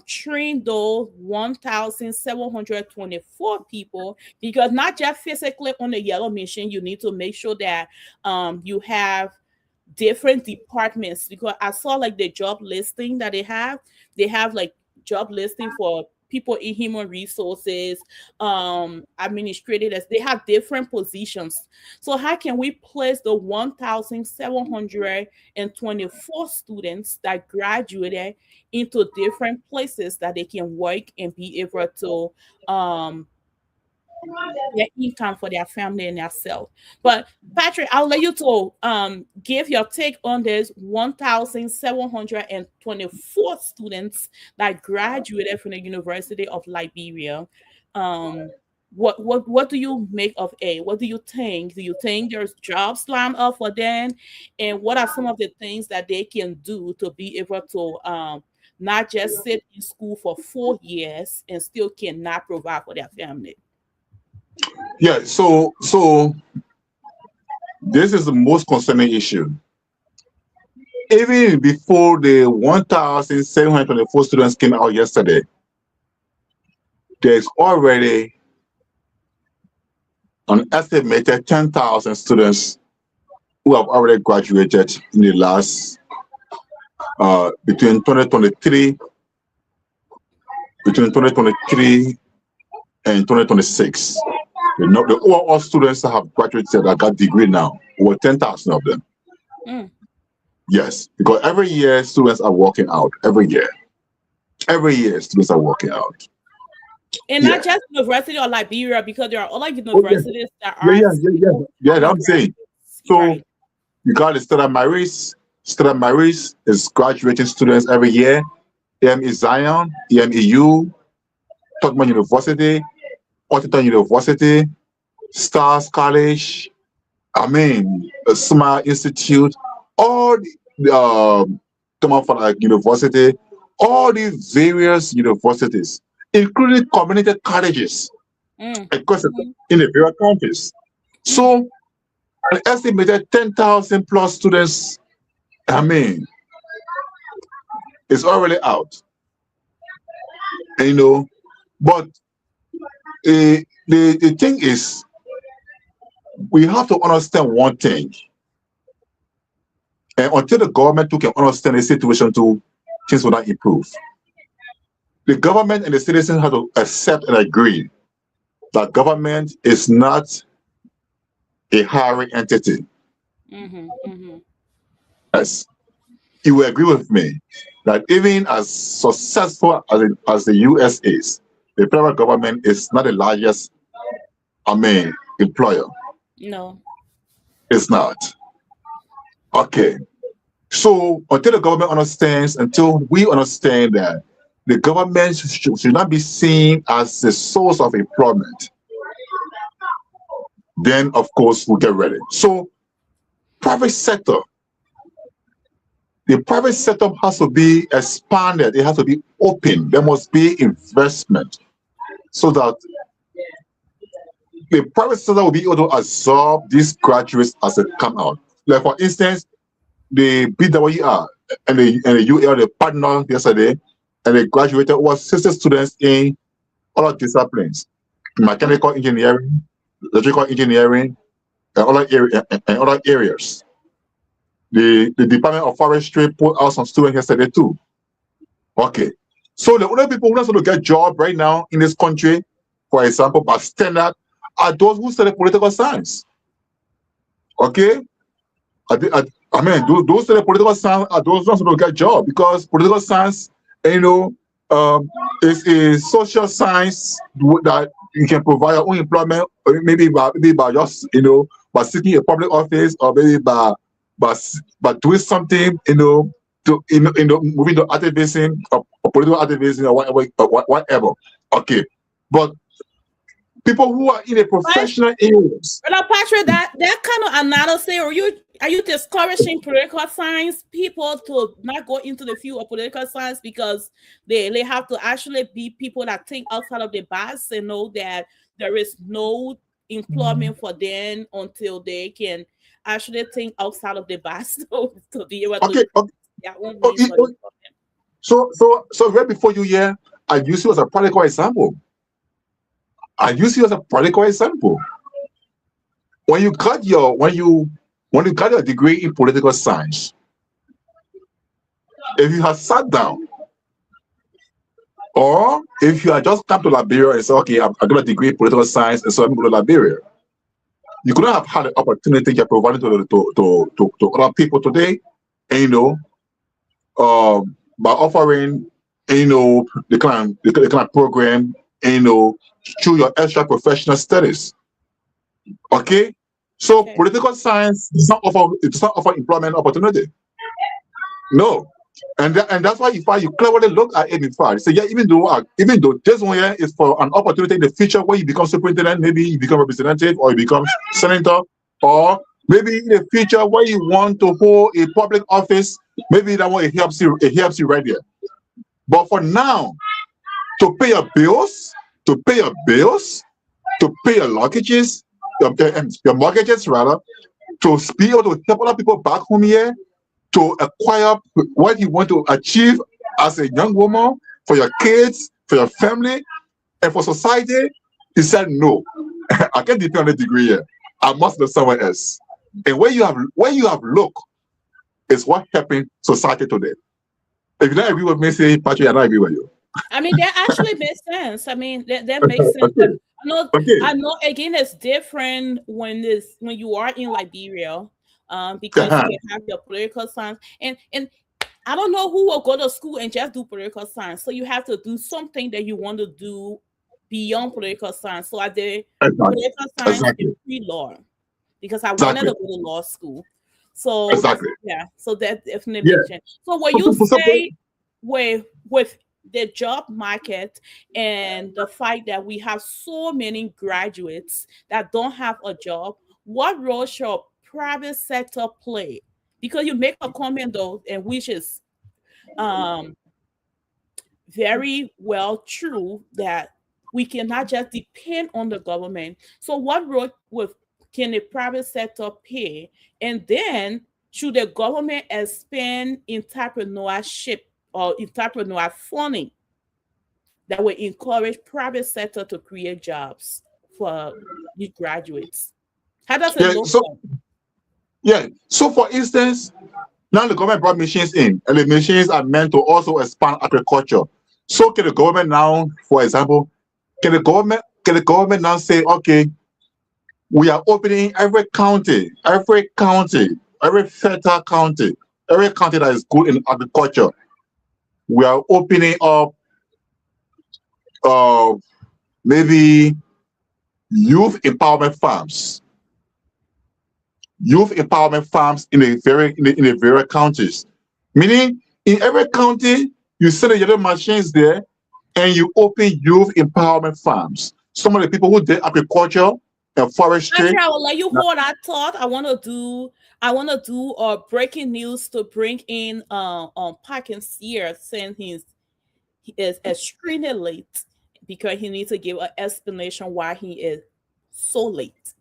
train those 1,724 people? Because not just physically on the yellow machine, you need to make sure that you have different departments. Because I saw like the job listing that they have like job listing for people in human resources, administrators. They have different positions. So how can we place the 1,724 students that graduated into different places that they can work and be able to their income for their family and themselves? But Patrick, I'll let you to give your take on this 1,724 students that graduated from the University of Liberia. What do you make of it? What do you think? Do you think there's jobs lined up for them? And what are some of the things that they can do to be able to not just sit in school for 4 years and still cannot provide for their family? Yeah, so this is the most concerning issue. Even before the 1,724 students came out yesterday, there's already an estimated 10,000 students who have already graduated in the last between 2023 and 2026. The overall students that have graduated that got degree now, over 10,000 of them. Yes, because every year students are walking out. Every year students are walking out. And not just University of Liberia, because there are other universities that are. Yeah, I'm saying. So you got the Stella Maris. Stella Maris is graduating students every year. EME Zion, EMEU, Tottenham University, Washington University, Stars College, Smart Institute, all the University, all these various universities, including community colleges, across in the various countries. So, an estimated 10,000 plus students, is already out. And, but the thing is, we have to understand one thing. And until the government can understand the situation, things will not improve. the government and the citizens have to accept and agree that government is not a hiring entity. Yes, you will agree with me that even as successful as the US is, the federal government is not the largest, employer. No. It's not. Okay. So until the government understands, until we understand that the government should not be seen as the source of employment, then of course we'll get ready. So private sector, the private sector has to be expanded. It has to be open. There must be investment so that the private sector will be able to absorb these graduates as they come out. Like for instance, the BWR and the UL, the partner yesterday, and they graduated over 60 students in other disciplines: mechanical engineering, electrical engineering, and other areas. The Department of Forestry put out some students yesterday too. Okay, so the only people who are going to get job right now in this country, for example, by standard, are those who study political science. Okay, I mean, those study political science are those ones who get job, because political science, is a social science that you can provide your own employment, or maybe by just by seeking a public office, or maybe by doing something to moving to activism or political activism or whatever. Okay, but people who are in a professional areas. But Patrick, that kind of analysis, are you discouraging political science people to not go into the field of political science because they have to actually be people that think outside of the box and know that there is no employment for them until they can actually think outside of the box to be able to their own way. So right before you here, I use you as a practical example. When you got your degree in political science, if you have sat down, or if you had just come to Liberia and said, okay, I got a degree in political science, and so I'm going to Liberia, you couldn't have had the opportunity you're providing to other people today, and by offering the kind of program, through your extra professional studies. Okay, so political science does not offer employment opportunity. No, and that's why you cleverly look at it in fact. So yeah, even though this one here is for an opportunity in the future where you become superintendent, maybe you become representative, or you become senator, or maybe in the future where you want to hold a public office, maybe that one it helps you right there. But for now, to pay your bills, to pay your mortgages, your mortgages rather, to be able to help other people back home here, to acquire what you want to achieve as a young woman, for your kids, for your family, and for society, he said no. I can't depend on a degree here. I must look somewhere else. And where you have looked is what happened society today. If you don't agree with me, say, Patrick, I don't agree with you. I mean, that actually makes sense. I mean, that makes sense. Okay. I know. Again, it's different when you are in Liberia, because you have your political science, and I don't know who will go to school and just do political science. So you have to do something that you want to do beyond political science. So I did political science and pre-law because I wanted to go to law school. So yeah, so that definitely makes sense. So what you say with the job market and the fact that we have so many graduates that don't have a job, what role should private sector play? Because you make a comment though, and which is very well true, that we cannot just depend on the government. So what role can the private sector play? And then should the government expand entrepreneurship or entrepreneur funding that will encourage private sector to create jobs for the graduates? How does it look like? So for instance, now the government brought machines in, and the machines are meant to also expand agriculture. So can the government now, for example, can the government now say, okay, we are opening every county, every fertile county, every county that is good in agriculture, we are opening up maybe youth empowerment farms. Youth empowerment farms in the various counties. Meaning, in every county, you send the yellow machines there, and you open youth empowerment farms. Some of the people who did agriculture and forestry. Actually, I will let you hold that thought. I want to do breaking news to bring in Prekins here, since he is extremely late, because he needs to give an explanation why he is so late.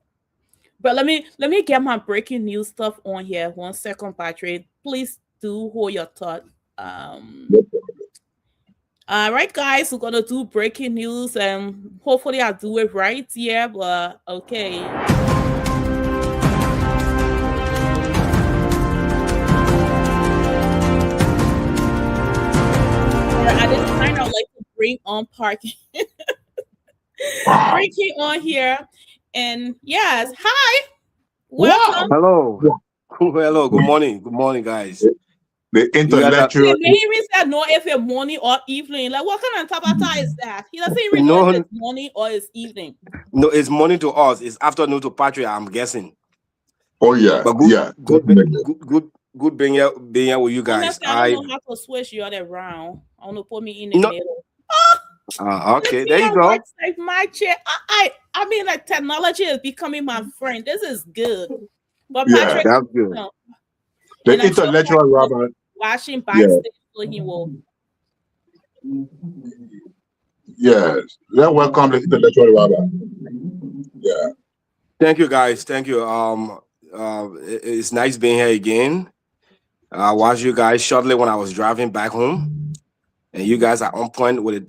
But let me get my breaking news stuff on here. 1 second, Patrick. Please do hold your thought. All right, guys, we're gonna do breaking news, and hopefully I'll do it right here. But okay. At this time, I'd like to bring on Prekins. Breaking on here, and yes, hi, welcome. Hello. Hello. Good morning, guys. The intellectual. He didn't even say no if it's morning or evening. Like, what kind of tabata is that? He doesn't even know if it's morning or it's evening. No, it's morning to us. It's afternoon to Patrick, I'm guessing. Oh yeah, but good being here with you guys. I don't know how to switch you other around. I want to put me in the middle. Okay, there you go. Like my chair. I mean, like, technology is becoming my friend. This is good. But Patrick, that's good. The intellectual Robert watching backstage, so he will. Yes, welcome the intellectual Robert. Yeah. Thank you, guys. Thank you. It's nice being here again. I watched you guys shortly when I was driving back home, and you guys are on point with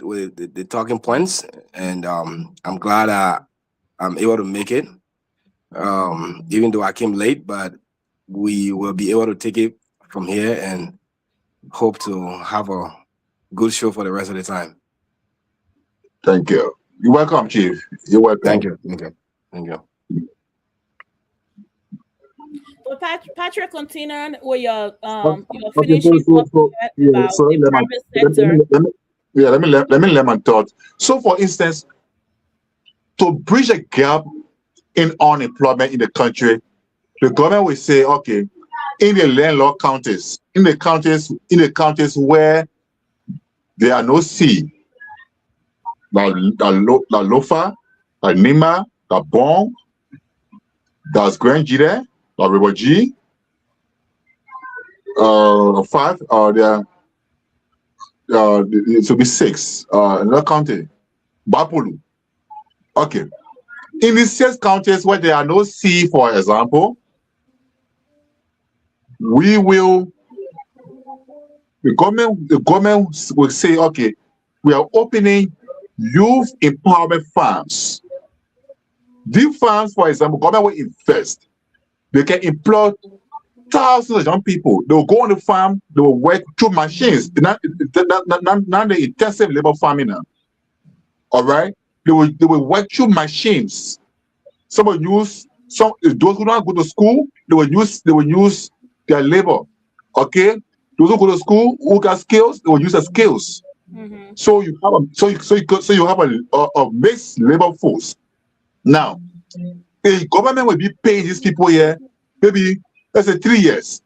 the talking points, and I'm glad I'm able to make it, even though I came late, but we will be able to take it from here and hope to have a good show for the rest of the time. Thank you. You're welcome, Chief. You're welcome. Thank you. Thank you. Well, Patrick, continue with your finishing about the private sector. Let me let my thought. So, for instance, to bridge a gap in unemployment in the country, the government will say, okay, in the landlocked counties, in the counties where there are no sea, la Lofa, la Nima, la Bon, that's Grand Gedeh, la Riboji, 5, it should be 6, another county, Bapulu. Okay. In the 6 counties where there are no sea, for example, the government will say, okay, we are opening youth empowerment farms. These farms, for example, government will invest. They can employ thousands of young people. They will go on the farm, they will work through machines. Not the intensive labor farming now. All right? They will work through machines. Those who don't go to school, they will use their labor. Okay? Those who go to school, who got skills, they will use their skills. Mm-hmm. So you have a mixed labor force. Now, the government will be paying these people here, maybe let's say 3 years.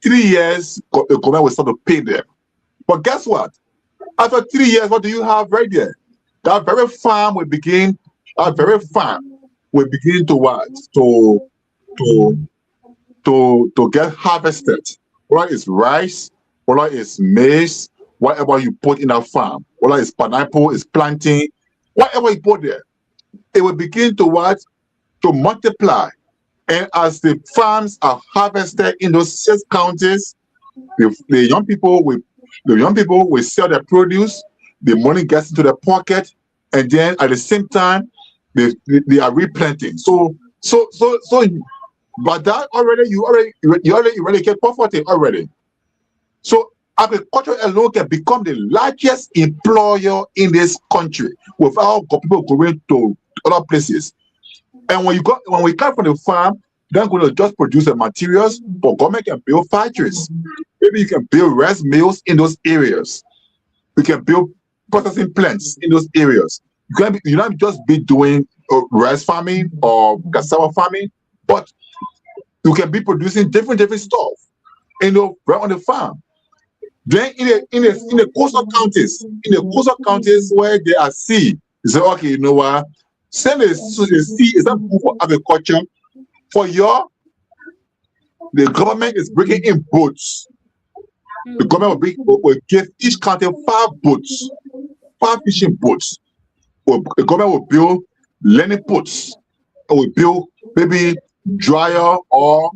3 years, the government will start to pay them. But guess what? After 3 years, what do you have right there? That very farm will begin. To what? To get harvested. Whether it's rice, whether it's maize, whatever you put in that farm, whether it's pineapple, it's planting, whatever you put there, it will begin to what? To multiply. And as the farms are harvested in those 6 counties, the young people will sell their produce, the money gets into their pocket, and then at the same time, they are replanting. But that already you already get poverty already. So agriculture alone can become the largest employer in this country without people going to other places. And when we come from the farm, then going to just produce the materials, but government can build factories. Maybe you can build rice mills in those areas. You can build processing plants in those areas. You not just be doing rice farming or cassava farming, but you can be producing different stuff, right on the farm. Then in the coastal counties where they are sea, you say, okay, you know what? Send the sea is not good for agriculture. The government is bringing in boats. The government will give each county 5 boats, 5 fishing boats. The government will build learning boats. It will build maybe dryer or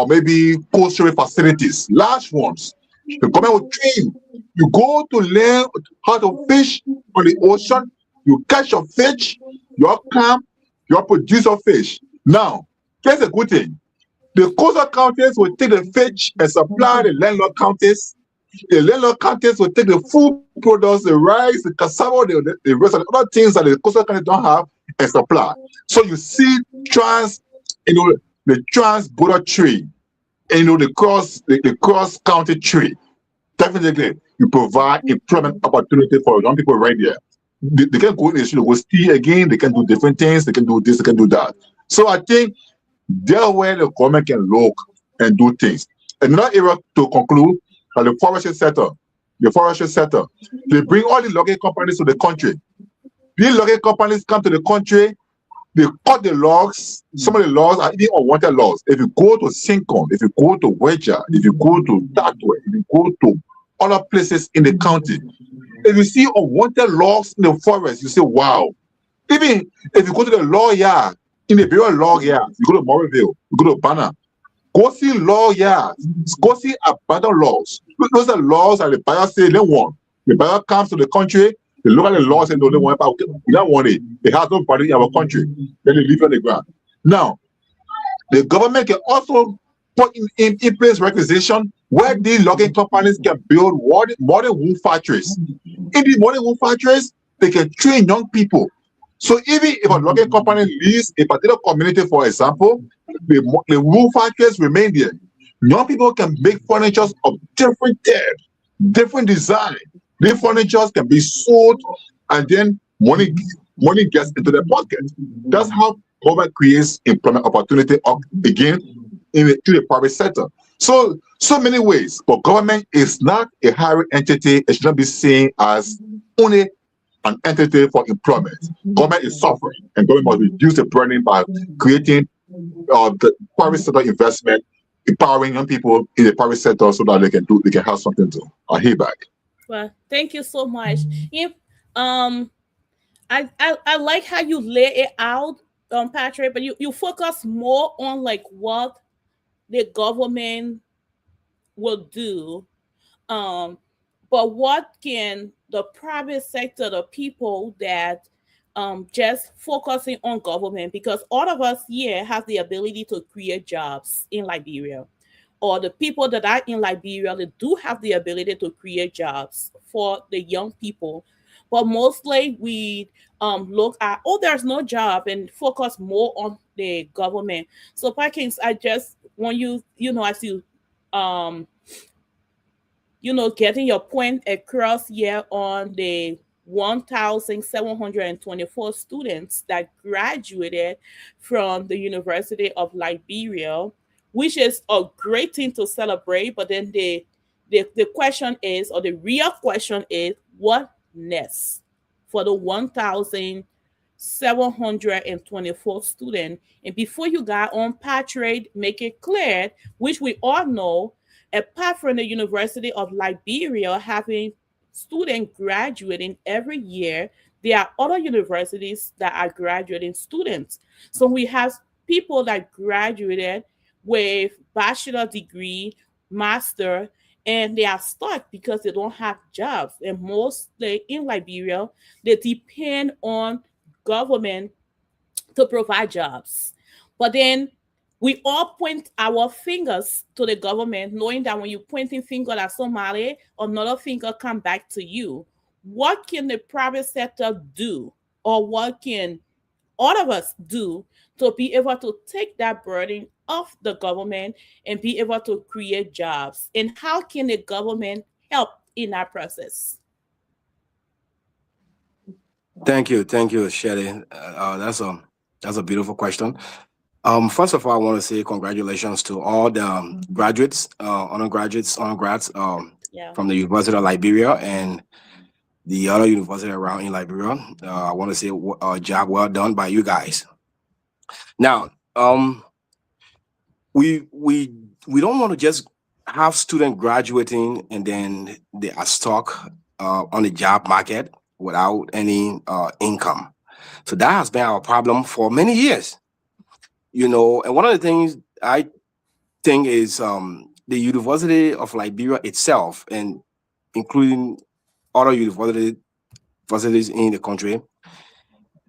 maybe coastal facilities, large ones. The government will train. You go to learn how to fish on the ocean. You catch your fish, you come, you produce your fish. Now, here's a good thing. The coastal counties will take the fish and supply the landlord counties. The landlord counties will take the food products, the rice, the cassava, the rest of the other things that the coastal counties don't have and supply. So you see the trans-border trade, and the cross-county trade. Definitely, you provide employment opportunity for young people right there. They can go in the street, go steal again, they can do different things, they can do this, they can do that. So I think there where the government can look and do things. Another area to conclude, the forestry sector. They bring all the logging companies to the country. These logging companies come to the country, they cut the logs. Some of the logs are even unwanted logs. If you go to Sincon, if you go to Wedger, if you go to Dartway, if you go to other places in the county, if you see unwanted logs in the forest, you say, wow. Even if you go to the law yard, in the burial log yard, you go to Morriville, you go to Banner, go see law yards, go see abandoned logs. Those are laws that the buyer say they want. The buyer comes to the country, they look at the laws and they don't want it. We don't want it. It has no value in our country. Then they leave it on the ground. Now, the government can also put in place requisition where these logging companies can build modern wool factories. In the modern wool factories, they can train young people. So even if a logging company leaves a particular community, for example, the wool factories remain there. Young people can make furniture of different types, different design. These furniture can be sold, and then money gets into their pocket. That's how government creates employment opportunity again to the private sector. So many ways, but government is not a hiring entity. It should not be seen as only an entity for employment. Government is suffering, and government must reduce the burden by creating the private sector investment, empowering young people in the private sector so that they can have something to hear back. Well, thank you so much. If I like how you lay it out, Patrick, but you focus more on like what the government will do, but what can the private sector, the people that just focusing on government, because all of us here have the ability to create jobs in Liberia, or the people that are in Liberia, they do have the ability to create jobs for the young people. But mostly we look at, there's no job, and focus more on the government. So Prekins, I just want you, as you, getting your point across here on the 1,724 students that graduated from the University of Liberia, which is a great thing to celebrate. But then the question is, or the real question is, what next for the 1,724 students? And before you got on, Patrick, make it clear, which we all know, apart from the University of Liberia having students graduating every year, there are other universities that are graduating students. So we have people that graduated with bachelor degree, master, and they are stuck because they don't have jobs. And mostly in Liberia, they depend on government to provide jobs. But then we all point our fingers to the government, knowing that when you pointing finger at somebody, another finger come back to you. What can the private sector do, or what can all of us do to be able to take that burden off the government and be able to create jobs? And how can the government help in that process? Thank you, Shirley. That's a beautiful question. First of all, I want to say congratulations to all the graduates, undergrads from the University of Liberia and the other university around in Liberia. I want to say a job well done by you guys. Now, we don't want to just have students graduating and then they are stuck on the job market without any income. So that has been our problem for many years. And one of the things I think is the University of Liberia itself, and including other universities in the country,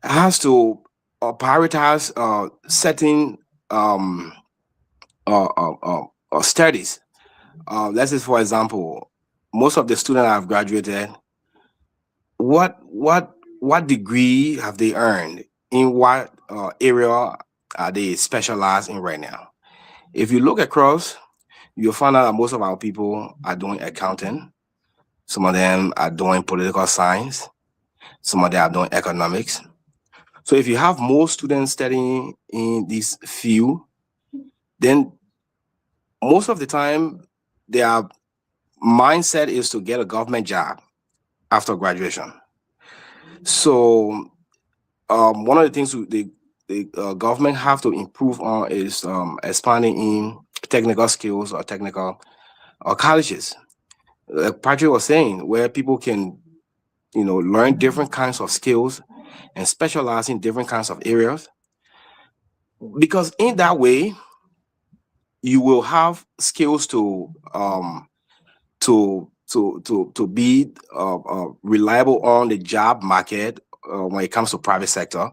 has to prioritize certain studies. Let's say, for example, most of the students have graduated. What degree have they earned? In what area are they specialized in right now? If you look across, you'll find out that most of our people are doing accounting. Some of them are doing political science. Some of them are doing economics. So if you have more students studying in this field, then most of the time their mindset is to get a government job after graduation. So one of the things the government have to improve on is expanding in technical skills or technical colleges. Like Patrick was saying, where people can, learn different kinds of skills and specialize in different kinds of areas. Because in that way, you will have skills to be reliable on the job market when it comes to private sector.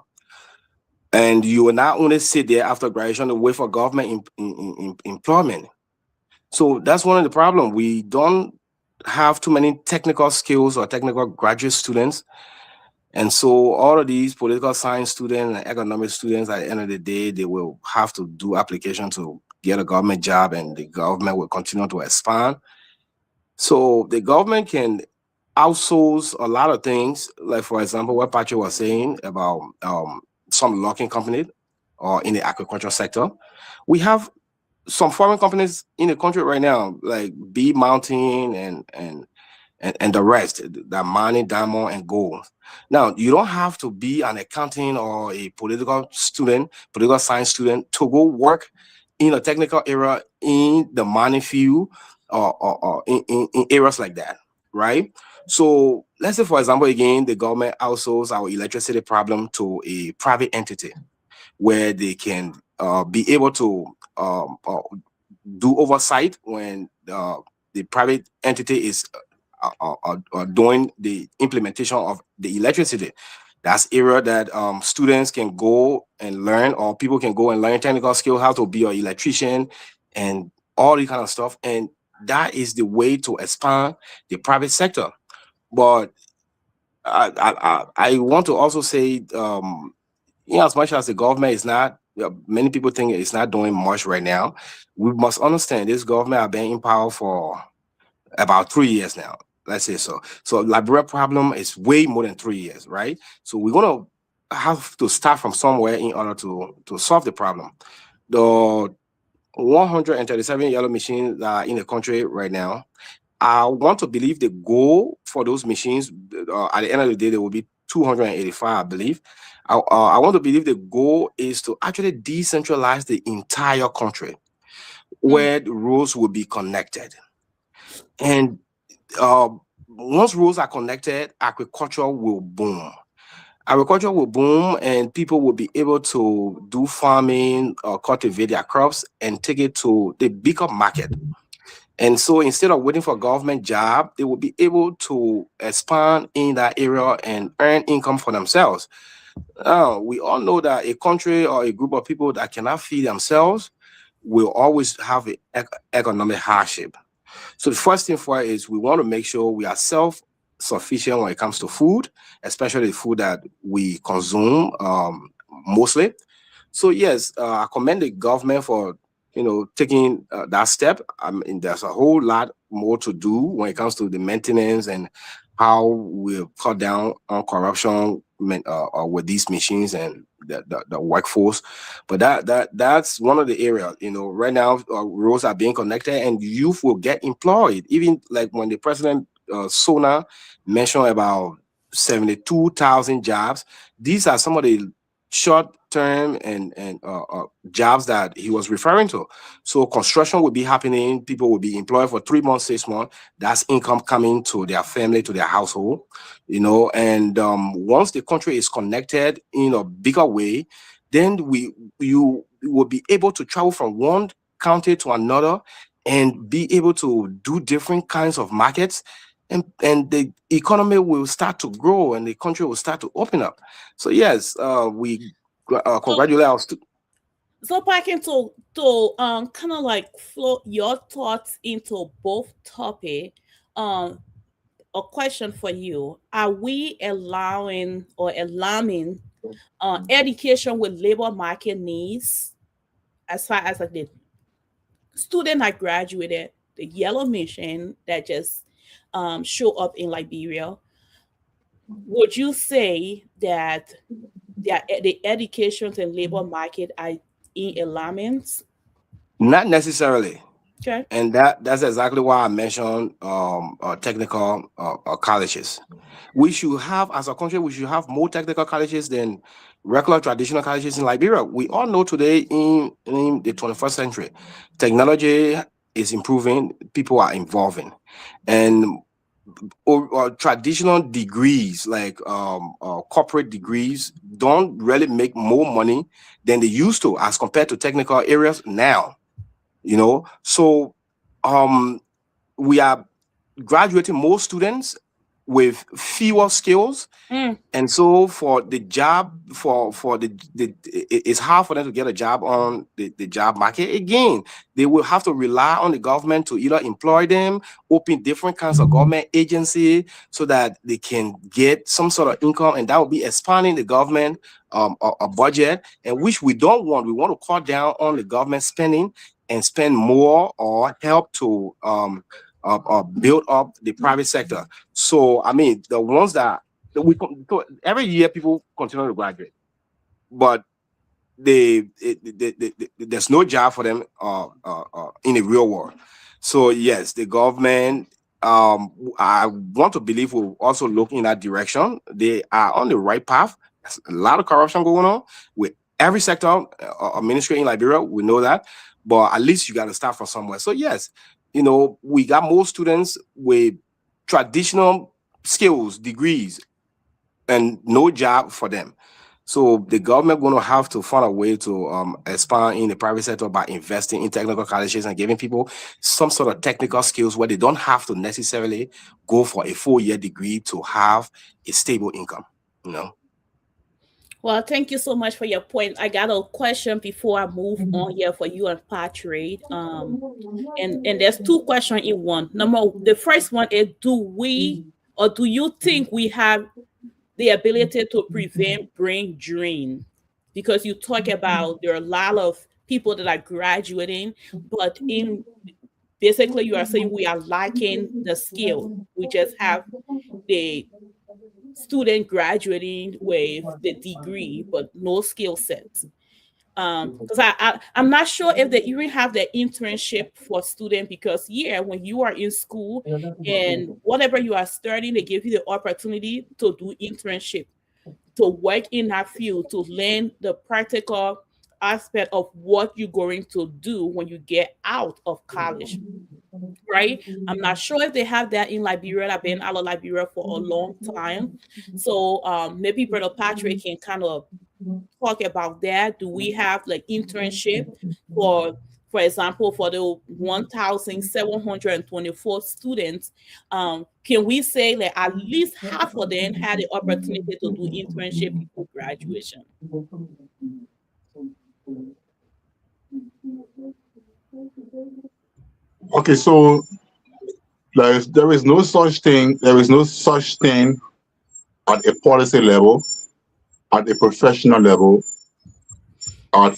And you will not only sit there after graduation and wait for government employment. So that's one of the problems. We don't have too many technical skills or technical graduate students. And so all of these political science students and economic students, at the end of the day, they will have to do application to get a government job, and the government will continue to expand. So the government can outsource a lot of things, like, for example, what Patrick was saying about some logging company or in the agricultural sector. We have some foreign companies in the country right now, like Bee Mountain and the rest, that mining diamond and gold. Now, you don't have to be an accounting or a political science student to go work in a technical area in the mining field or in areas like that, right? So let's say, for example, again, the government outsources our electricity problem to a private entity where they can be able to do oversight when the private entity is doing the implementation of the electricity. That's area that students can go and learn, or people can go and learn technical skill, how to be an electrician and all this kind of stuff. And that is the way to expand the private sector. But I want to also say, as much as the government is not, many people think it's not doing much right now, we must understand this government has been in power for about 3 years now. Let's say so. So Liberia problem is way more than 3 years, right? So we're gonna have to start from somewhere in order to solve the problem. The 137 yellow machines that are in the country right now, I want to believe the goal for those machines, at the end of the day, there will be 285, I believe. I want to believe the goal is to actually decentralize the entire country where the roads will be connected. And once roads are connected, agriculture will boom. Agriculture will boom, and people will be able to do farming or cultivate their crops and take it to the bigger market. And so instead of waiting for a government job, they will be able to expand in that area and earn income for themselves. Now, we all know that a country or a group of people that cannot feed themselves will always have an economic hardship. So the first thing for it is we want to make sure we are self-sufficient when it comes to food, especially the food that we consume mostly. So yes, I commend the government for taking that step. I mean, there's a whole lot more to do when it comes to the maintenance and how we cut down on corruption with these machines and the workforce. But that's one of the areas. Right now roads are being connected and youth will get employed. Even like when the president Sinoe mentioned about 72,000 jobs, these are some of the short-term and jobs that he was referring to. So construction will be happening. People will be employed for 3 months, 6 months. That's income coming to their family, to their household. And once the country is connected in a bigger way, then you will be able to travel from one county to another and be able to do different kinds of markets. And the economy will start to grow and the country will start to open up. So yes, we congratulate our students. So Prekins, to kind of like flow your thoughts into both topics, a question for you: are we allowing education with labor market needs, as far as like the student that graduated, the yellow mission that just show up in Liberia? Would you say that the education and labor market are in alignment? Not necessarily. Okay. And that's exactly why I mentioned technical colleges. We should have, as a country, we should have more technical colleges than regular traditional colleges in Liberia. We all know today in the 21st century, technology is improving, people are evolving. And traditional degrees like corporate degrees don't really make more money than they used to as compared to technical areas now. So we are graduating more students with fewer skills. And so for the job, it's hard for them to get a job on the job market. Again, they will have to rely on the government to either employ them, open different kinds of government agency so that they can get some sort of income, and that will be expanding the government a budget, and which we don't want. We want to cut down on the government spending and spend more or help to build up the private sector. So, I mean, the ones that every year people continue to graduate, but there's no job for them in the real world. So, yes, the government, I want to believe, will also look in that direction. They are on the right path. There's a lot of corruption going on with every sector ministry in Liberia. We know that. But at least you got to start from somewhere. So yes, we got more students with traditional skills, degrees, and no job for them. So the government going to have to find a way to expand in the private sector by investing in technical colleges and giving people some sort of technical skills where they don't have to necessarily go for a 4-year degree to have a stable income, Well, thank you so much for your point. I got a question before I move on here for you and Patrick. And there's 2 questions in one. The first one is: do you think we have the ability to prevent brain drain? Because you talk about there are a lot of people that are graduating, but basically you are saying we are lacking the skill. We just have the student graduating with the degree but no skill sets. Because I'm not sure if they even have the internship for students, because when you are in school and whatever you are studying, they give you the opportunity to do internship, to work in that field, to learn the practical aspect of what you're going to do when you get out of college. Right? I'm not sure if they have that in Liberia. I've been out of Liberia for a long time. So maybe Brother Patrick can kind of talk about that. Do we have like internship for example, for the 1,724 students? Can we say that at least half of them had the opportunity to do internship before graduation? Okay, so there is no such thing. There is no such thing at a policy level, at a professional level, at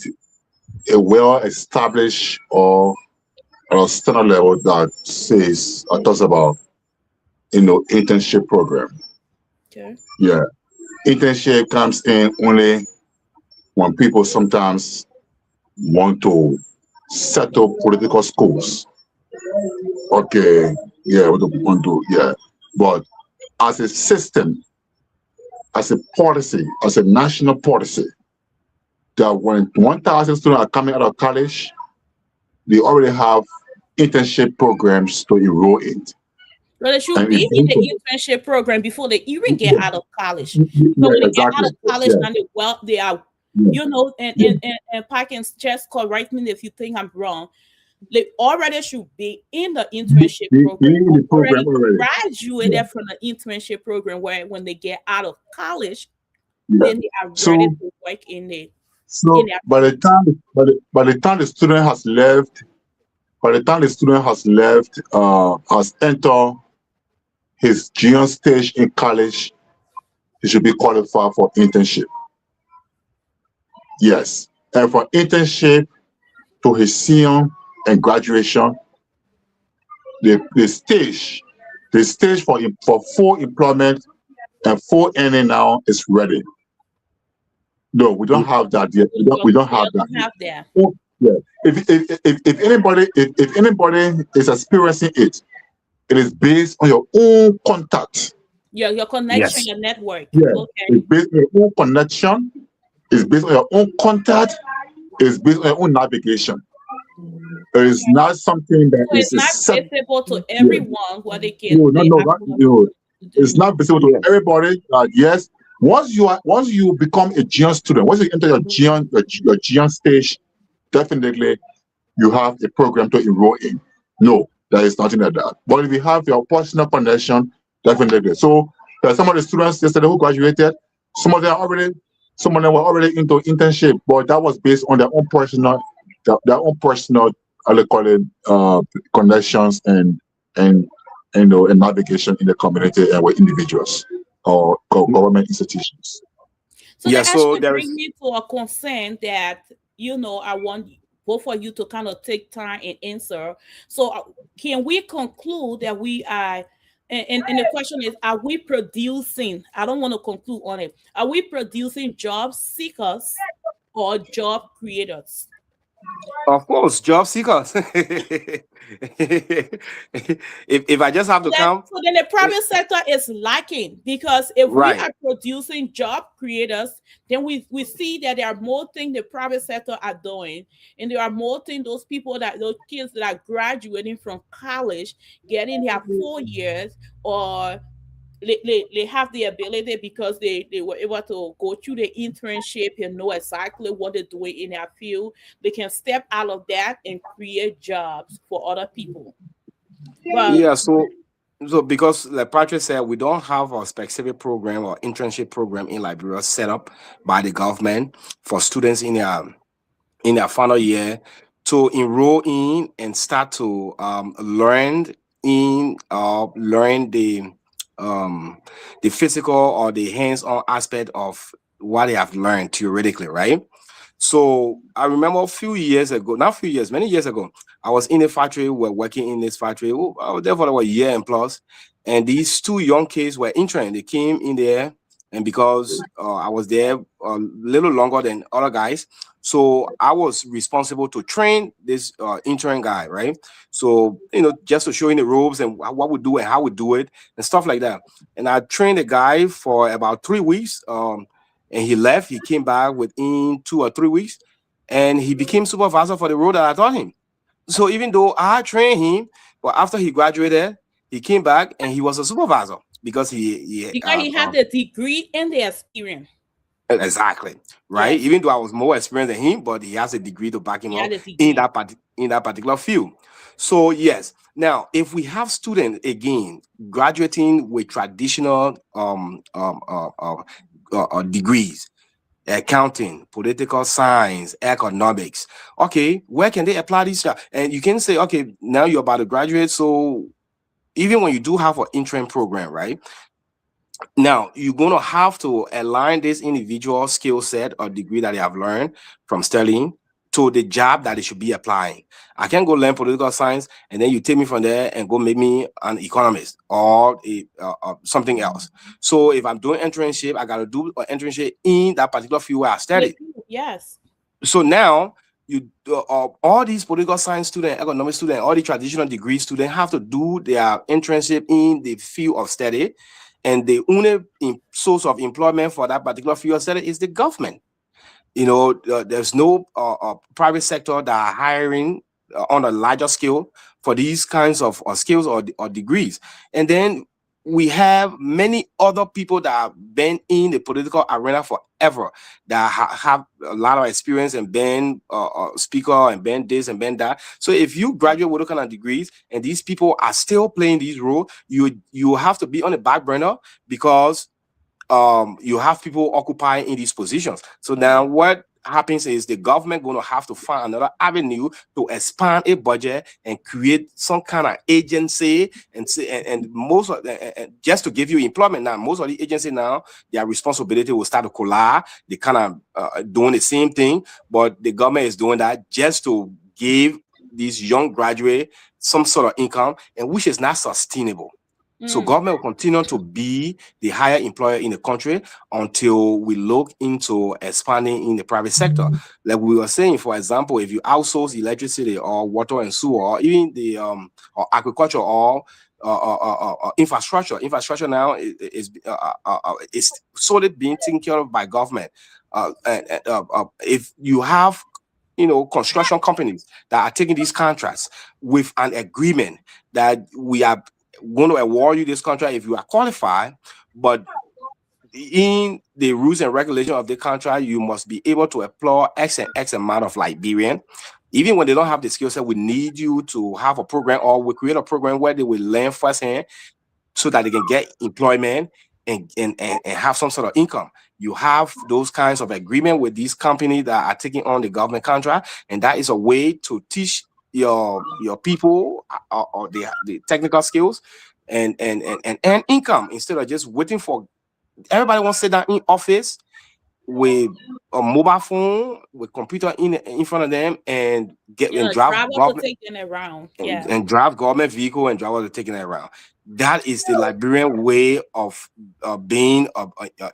a well-established or a standard level that says or talks about internship program. Okay. Yeah, internship comes in only when people sometimes want to set up political schools. Okay, yeah, want to, yeah, but as a system, as a policy, as a national policy, that when 1,000 students are coming out of college, they already have internship programs to enroll in. Well, they should be in the internship program before they even get out of college. So when they get out of college, now they are, and Prekins, just correct me if you think I'm wrong. They already should be in the internship program. Already graduated from the internship program, where when they get out of college, then they are ready to work in the. So by the time the student has left, has entered his junior stage in college, he should be qualified for internship. Yes, and for internship to his senior and graduation, the stage for full employment and full earning now is ready. No, we don't have that yet. We don't have that. Oh, yeah. If anybody is experiencing it, it is based on your own contact. Your connection, your network. Yeah. Okay. It's based on your own connection. It's based on your own contact. It's based on your own navigation. It is not something that so it's not visible to everyone what they can. It's not visible to everybody. Yes, once you become a junior student, once you enter your junior stage, definitely you have a program to enroll in. No, there is nothing like that. But if you have your personal connection, definitely. So some of the students yesterday who graduated, some of them were already into internship, but that was based on their own personal, connections and navigation in the community and with individuals or government institutions. So that actually brings me to a concern that I want both of you to kind of take time and answer. So can we conclude that we are, and the question is, are we producing, I don't want to conclude on it, are we producing job seekers or job creators? Of course, job seekers. if I just have to count. So then the private sector is lacking, because if we are producing job creators, then we see that there are more things the private sector are doing, and there are more things those kids that are graduating from college, getting their 4 years, or they have the ability because they were able to go through the internship and know exactly what they're doing in their field. They can step out of that and create jobs for other people. Well, so because like Patrick said, we don't have a specific program or internship program in Liberia set up by the government for students in their final year to enroll in and start to learn the physical or the hands-on aspect of what they have learned theoretically, right? So I remember many years ago, I was in a factory. We're working in this factory. I was there for a year and plus, and these two young kids were interning. They came in there, and because I was there a little longer than other guys, so I was responsible to train this intern guy, right? So, just to show him the ropes and what we do and how we do it and stuff like that. And I trained the guy for about 3 weeks. And he left. He came back within 2 or 3 weeks, and he became supervisor for the role that I taught him. So even though I trained him, but after he graduated, he came back and he was a supervisor because he had the degree and the experience. Exactly, right. Yes. Even though I was more experienced than him, but he has a degree to back him up in that particular field. So yes, now if we have students again graduating with traditional degrees, accounting, political science, economics. Okay, where can they apply these stuff? And you can say, okay, now you're about to graduate, so even when you do have an interim program, right? Now you're going to have to align this individual skill set or degree that they have learned from studying to the job that they should be applying. I can't go learn political science and then you take me from there and go make me an economist or something else. So if I'm doing internship, I got to do an internship in that particular field where I studied. Yes. So now you all these political science students, economic students, all the traditional degree students have to do their internship in the field of study, and the only source of employment for that particular field of study is the government. You know, there's no private sector that are hiring on a larger scale for these kinds of skills or degrees. And then we have many other people that have been in the political arena forever that have a lot of experience and been speaker and been this and been that. So if you graduate with those kind of degrees and these people are still playing these roles, you have to be on the back burner because you have people occupying in these positions. So now what happens is the government going to have to find another avenue to expand a budget and create some kind of agency and most of the, just to give you employment. Now most of the agencies now, their responsibility will start to collide. They kind of doing the same thing, but the government is doing that just to give these young graduates some sort of income, and which is not sustainable. So government will continue to be the higher employer in the country until we look into expanding in the private sector. Like we were saying, for example, if you outsource electricity or water and sewer, or even the or agriculture or infrastructure now is solely being taken care of by government. If you have construction companies that are taking these contracts with an agreement that we are going to award you this contract if you are qualified, but in the rules and regulations of the contract, you must be able to employ X and X amount of Liberian. Even when they don't have the skill set, we need you to have a program, or we create a program where they will learn firsthand so that they can get employment and have some sort of income. You have those kinds of agreement with these companies that are taking on the government contract, and that is a way to teach your people or the technical skills and income instead of just waiting for everybody wants to sit down in office with a mobile phone with computer in front of them and drive government around and drive government vehicle and drive taking it around. That is the Liberian way of being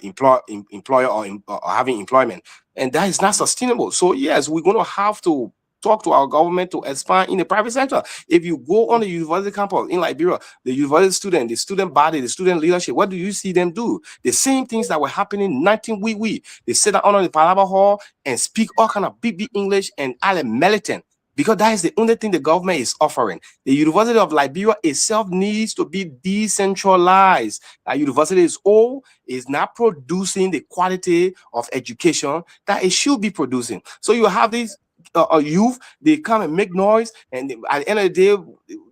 employer or having employment, and that is not sustainable. So yes, we're going to have to talk to our government to expand in the private sector. If you go on the university campus in Liberia, the university student, the student body, the student leadership, what do you see them do? The same things that were happening in 19 They sit down on the Palava Hall and speak all kind of big English and all militant, because that is the only thing the government is offering. The University of Liberia itself needs to be decentralized. That university is not producing the quality of education that it should be producing. So you have these youth, they come and make noise, and at the end of the day,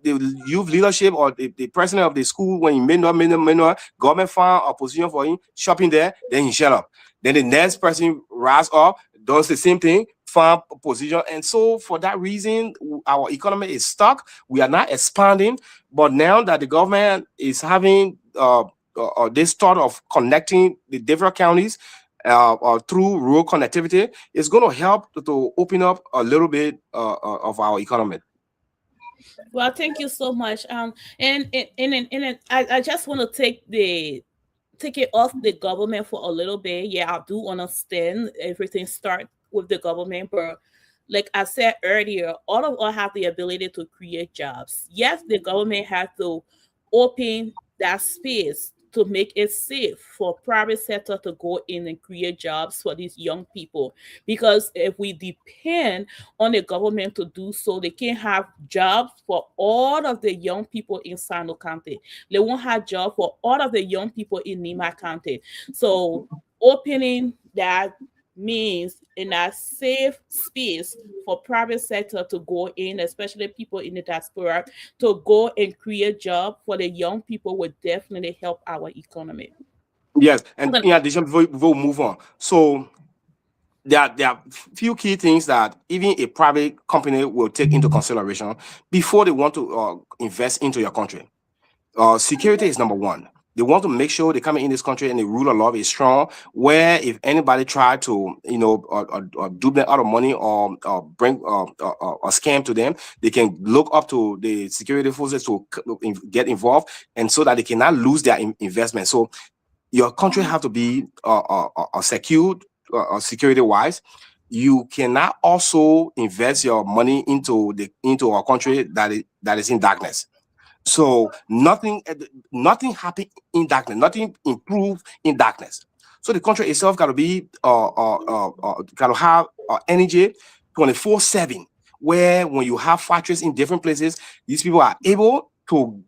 the youth leadership or the president of the school, when he may not, government found a position for him, shopping there, then he shut up. Then the next person rise up, does the same thing, found a position. And so for that reason, our economy is stuck. We are not expanding. But now that the government is having this thought of connecting the different counties, through rural connectivity, is going to help to open up a little bit of our economy. Well, thank you so much. I just want to take it off the government for a little bit. Yeah, I do understand everything start with the government, but like I said earlier, all of us have the ability to create jobs. Yes, the government has to open that space to make it safe for private sector to go in and create jobs for these young people. Because if we depend on the government to do so, they can't have jobs for all of the young people in Sinoe County. They won't have jobs for all of the young people in Nima County. So opening that means in a safe space for private sector to go in, especially people in the diaspora, to go and create jobs for the young people would definitely help our economy. Yes, and in addition, before we move on, so there are few key things that even a private company will take into consideration before they want to invest into your country. Security is number one. They want to make sure they come in this country and the rule of law is strong, where if anybody try to, dupe them out of money or bring a scam to them, they can look up to the security forces to get involved, and so that they cannot lose their investment. So your country have to be secured, security-wise. You cannot also invest your money into our country that is in darkness. So nothing happen in darkness, nothing improve in darkness. So the country itself got to be got to have energy 24/7, where when you have factories in different places, these people are able to.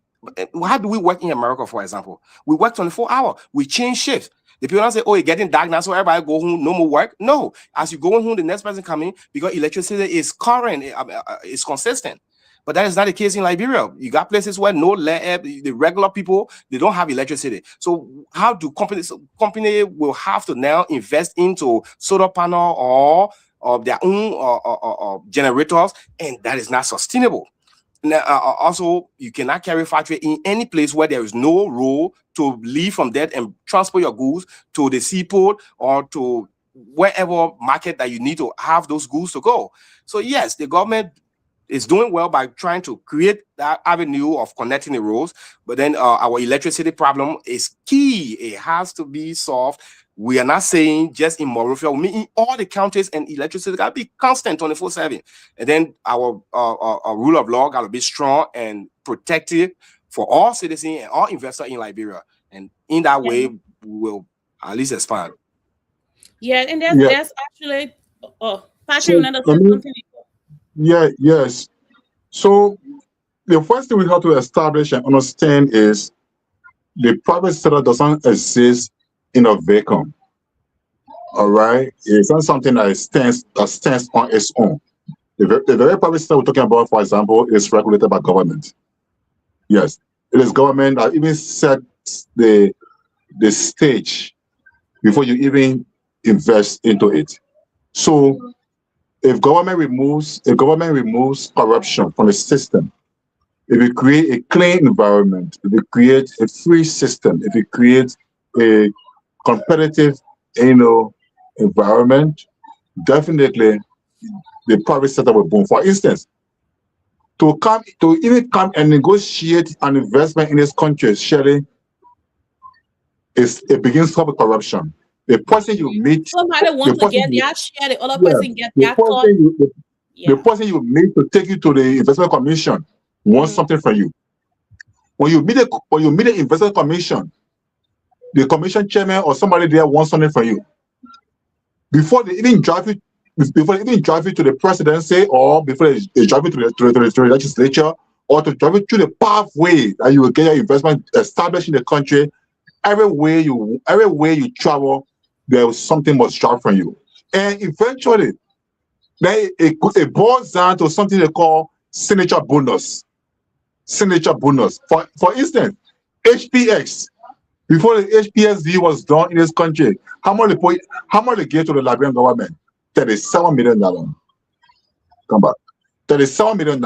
How do we work in America, for example? We work 24 hours. We change shifts. The people don't say, "Oh, it's getting dark now, so everybody go home, no more work." No, as you go home, the next person coming, because electricity is current, it's consistent. But that is not the case in Liberia. You got places where the regular people, they don't have electricity. So how do company will have to now invest into solar panel or their own or generators, and that is not sustainable. Now, also, you cannot carry factory in any place where there is no road to leave from there and transport your goods to the seaport or to wherever market that you need to have those goods to go. So yes, the government is doing well by trying to create that avenue of connecting the roads, but then our electricity problem is key. It has to be solved. We are not saying just in Monrovia, we mean in all the counties, and electricity got to be constant 24/7. And then our rule of law got to be strong and protective for all citizens and all investors in Liberia. And in that way, we will at least expand. Yeah, and that's actually yes. So the first thing we have to establish and understand is the private sector doesn't exist in a vacuum. All right, it's not something that stands on its own. The very private sector we're talking about, for example, is regulated by government. Yes, it is government that even sets the stage before you even invest into it. So if government removes corruption from the system, if you create a clean environment, if you create a free system, if you create a competitive, environment, definitely the private sector will boom. For instance, to even come and negotiate an investment in this country, Shirley, it begins with corruption. The person you meet, somebody wants to get their share, the other person get their cut. The person you meet to take you to the investment commission wants something from you. When you meet the investment commission, the commission chairman or somebody there wants something from you. Before they even drive you to the presidency, or before they drive you to the legislature, or to drive you through the pathway that you will get your investment established in the country, everywhere you travel, there was something must start from you. And eventually, then it boils down to something they call signature bonus. Signature bonus. For instance, HPX, before the HPSD was done in this country, how much they gave to the Liberian government? $37 million. Come back. $37 million.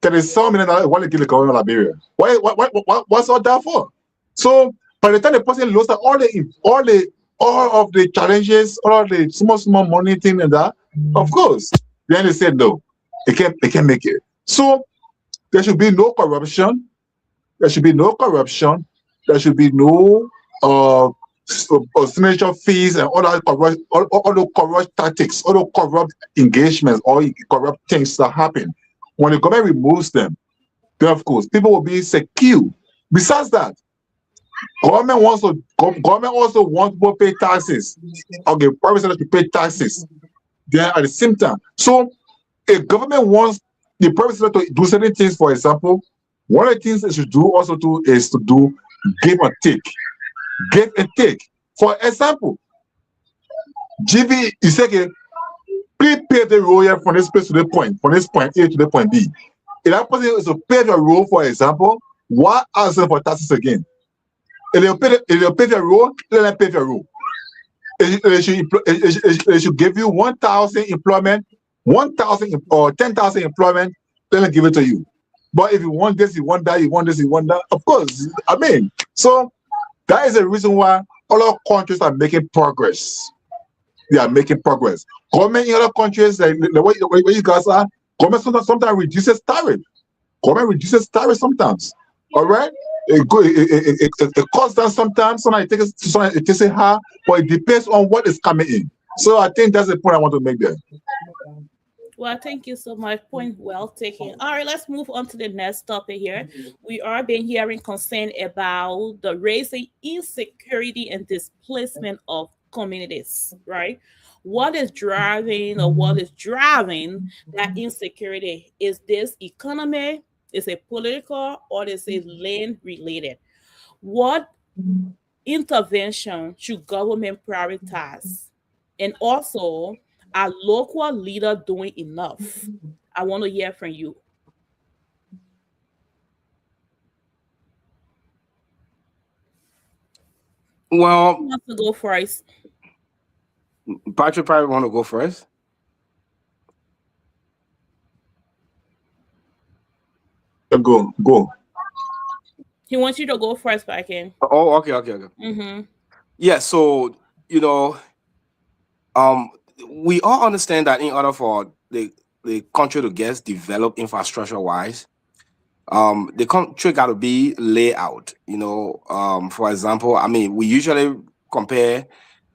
$37 million what they give the government of Liberia. What's all that for? So by the time the person looks at all of the challenges, all of the small money thing and that, of course, then they said no, they can't make it. So there should be no corruption. There should be no corruption. There should be no signature fees and all the corrupt tactics, all the corrupt engagements, all corrupt things that happen. When the government removes them, then of course people will be secure. Besides that, government also wants people to pay taxes. Okay, private sector to pay taxes. Then at the same time, so if government wants the private sector to do certain things, for example, one of the things they should do also is to do give and take. Give and take. For example, GB is saying, please pay the road here from this place to the point, from this point A to the point B. If that person is to pay the road, for example, why ask them for taxes again? If they'll pay the road, let them pay the road. They should give you 1,000 employment, 1,000 or 10,000 employment, then they give it to you. But if you want this, you want that, you want this, you want that, of course. I mean, so that is the reason why other countries are making progress. They are making progress. Government in other countries, like the way you guys are, government sometimes reduces tariff. Government reduces tariff sometimes. All right? It costs down sometimes it takes it high, but it depends on what is coming in. So I think that's the point I want to make there. Well, thank you so much. Point well taken. All right, let's move on to the next topic here. We are been hearing concern about the raising insecurity and displacement of communities, right? What is driving that insecurity? Is this economy? Is it political, or is it land related? What intervention should government prioritize? And also, are local leaders doing enough? I want to hear from you. Well, Who wants to go first? Patrick probably want to go first. Go. He wants you to go first, Prekins. Oh, okay. Mm-hmm. Yeah, so we all understand that in order for the country to get developed infrastructure wise, the country got to be laid out. For example, I mean, we usually compare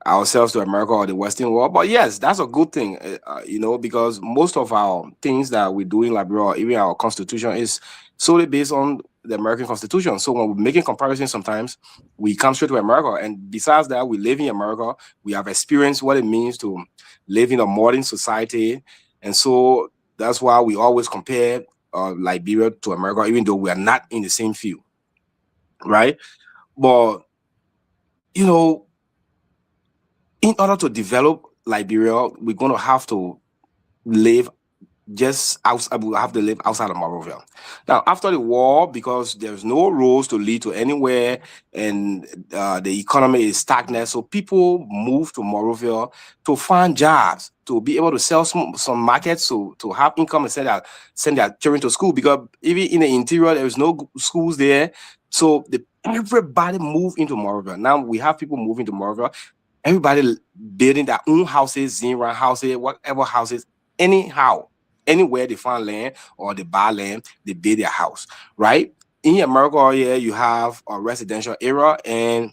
ourselves to America or the Western world, but yes, that's a good thing, because most of our things that we do in Liberia, or even our constitution, is solely based on the American Constitution. So when we're making comparisons, sometimes we come straight to America, and besides that, we live in America. We have experienced what it means to live in a modern society, and so that's why we always compare Liberia to America, even though we are not in the same field, right? But in order to develop Liberia, we're going to have to live just outside. We have to live outside of Monrovia. Now, after the war, because there's no roads to lead to anywhere, and the economy is stagnant, so people move to Monrovia to find jobs, to be able to sell some markets, to have income and send their children to school. Because even in the interior, there is no schools there, so everybody moved into Monrovia. Now we have people moving to Monrovia. Everybody building their own houses, Zinran houses, whatever houses, anyhow, anywhere they find land or they buy land, they build their house, right? In America, yeah, you have a residential area and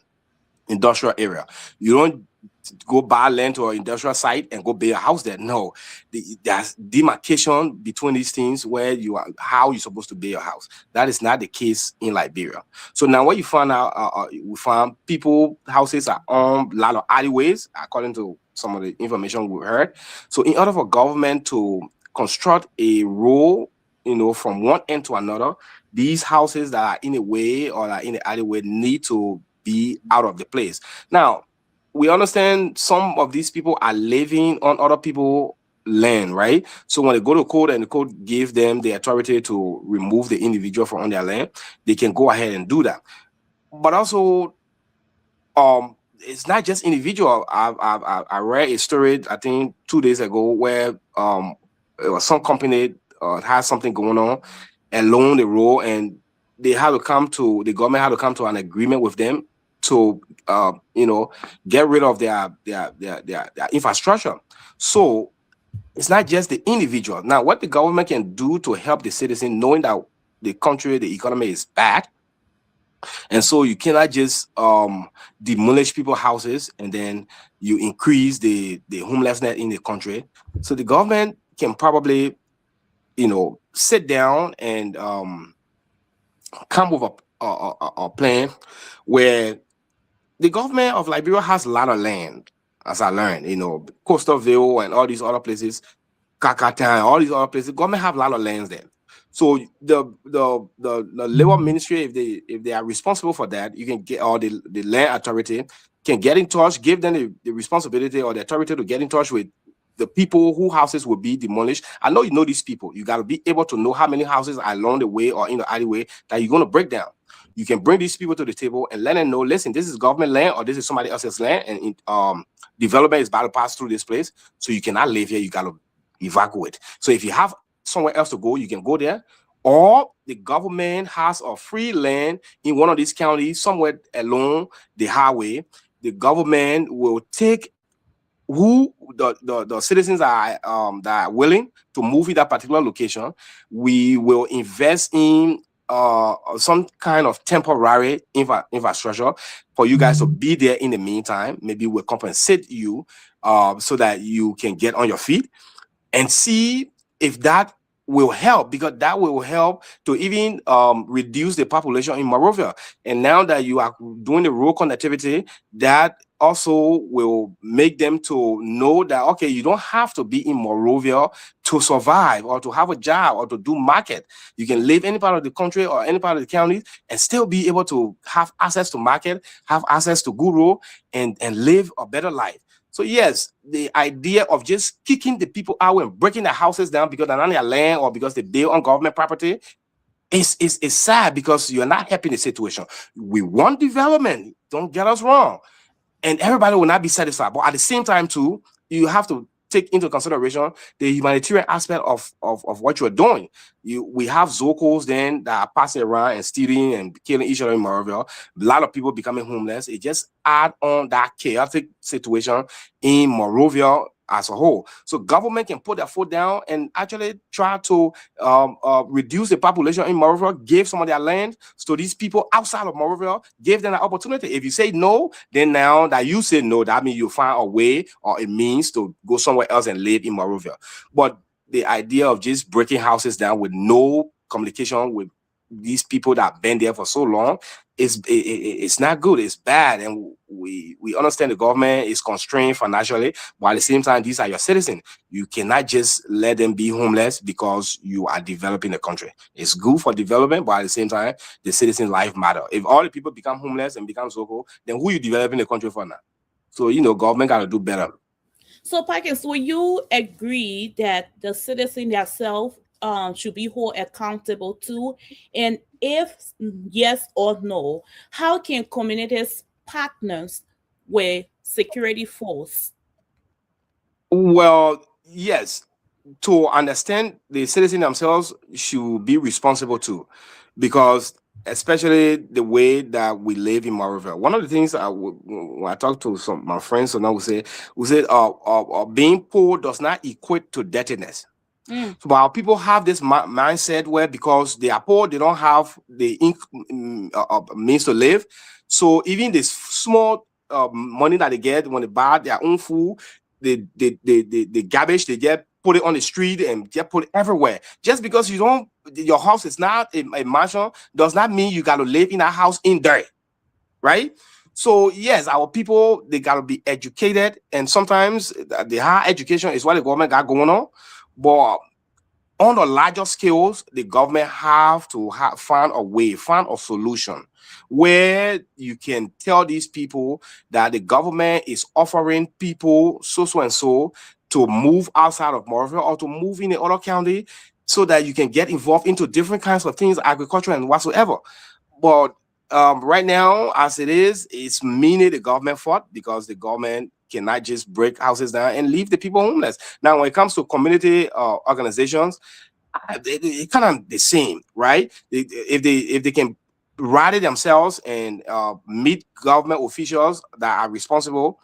industrial area. You don't go buy land to an industrial site and go build a house there. No, there's demarcation between these things where how you're supposed to build your house. That is not the case in Liberia. So now what you find out, we found houses are on a lot of alleyways, according to some of the information we heard. So in order for government to construct a road, from one end to another, these houses that are in the way or are in the alleyway need to be out of the place. Now, we understand some of these people are living on other people's land, right? So when they go to court and the court give them the authority to remove the individual from on their land, they can go ahead and do that. But also, it's not just individual. I read a story, I think 2 days ago, where it was some company had something going on along the road, and the government had to come to an agreement with them to get rid of their infrastructure. So it's not just the individual. Now, what the government can do to help the citizen, knowing that the country, the economy is bad, and so you cannot just demolish people's houses and then you increase the homelessness in the country. So the government can probably, sit down and come with a plan where the government of Liberia has a lot of land, as I learned, Coastalville and all these other places, Kakata and all these other places. Government have a lot of lands there. So the labor ministry, if they are responsible for that, you can get, or the land authority can get in touch, give them the responsibility or the authority to get in touch with the people whose houses will be demolished. I know these people. You got to be able to know how many houses are along the way or in the alleyway that you're going to break down. You can bring these people to the table and let them know, listen, this is government land or this is somebody else's land, and development is about to pass through this place, so you cannot live here, you got to evacuate. So if you have somewhere else to go, you can go there, or the government has a free land in one of these counties somewhere along the highway. The government will take who the citizens are that are willing to move in that particular location. We will invest in some kind of temporary infrastructure for you guys to be there in the meantime. Maybe we'll compensate you so that you can get on your feet, and see if that will help, because that will help to even reduce the population in Monrovia. And now that you are doing the road connectivity, that also will make them to know that, okay, you don't have to be in Monrovia to survive or to have a job or to do market. You can live any part of the country or any part of the county and still be able to have access to market, have access to good road, and live a better life. So yes, the idea of just kicking the people out and breaking their houses down because they're on their land or because they build on government property is sad, because you're not helping the situation. We want development, don't get us wrong, and everybody will not be satisfied. But at the same time too, you have to take into consideration the humanitarian aspect of what you're doing. We have Zocos then that are passing around and stealing and killing each other in Monrovia. A lot of people becoming homeless. It just add on that chaotic situation in Monrovia as a whole. So government can put their foot down and actually try to reduce the population in Monrovia, give some of their land to these people outside of Monrovia, give them an opportunity. If you say no, then now that you say no, that means you find a way or a means to go somewhere else and live in Monrovia. But the idea of just breaking houses down with no communication with these people that have been there for so long, it's not good. It's bad, and we understand the government is constrained financially, but at the same time, these are your citizens. You cannot just let them be homeless because you are developing the country. It's good for development, but at the same time, the citizens' life matter. If all the people become homeless and become so-called, then who you developing the country for now? So government got to do better. So Prekins, will you agree that the citizen themselves should be held accountable too? And if yes or no, how can communities partners with security force? Well, yes, to understand the citizens themselves should be responsible too, because especially the way that we live in Monrovia. One of the things when I talk to some my friends, so now we say being poor does not equate to dirtiness. So, but people have this mindset where because they are poor, they don't have the means to live. So even this small money that they get when they buy their own food, the garbage they get, put it on the street and get put everywhere. Just because your house is not a mansion does not mean you got to live in a house in dirt, right? So yes, our people, they got to be educated, and sometimes the higher education is what the government got going on. But on the larger scales, the government have to find a solution where you can tell these people that the government is offering people so and so to move outside of Monrovia or to move in the other county, so that you can get involved into different kinds of things, agriculture and whatsoever. But right now, as it is, it's mainly the government fault, because the government cannot just break houses down and leave the people homeless. Now, when it comes to community organizations, it's kind of the same, right? If they can rally themselves and meet government officials that are responsible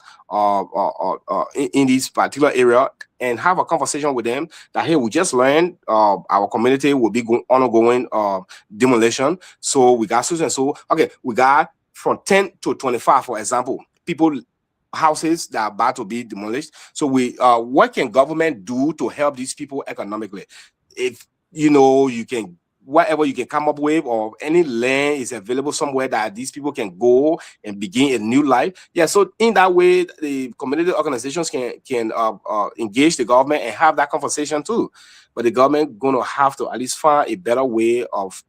in this particular area and have a conversation with them that, hey, we just learned our community will be undergoing demolition. So we got so and so. Okay, we got from 10 to 25, for example, houses that are about to be demolished. So what can government do to help these people economically? If you can, whatever you can come up with, or any land is available somewhere that these people can go and begin a new life. Yeah, so in that way, the community organizations can engage the government and have that conversation too. But the government gonna have to at least find a better way of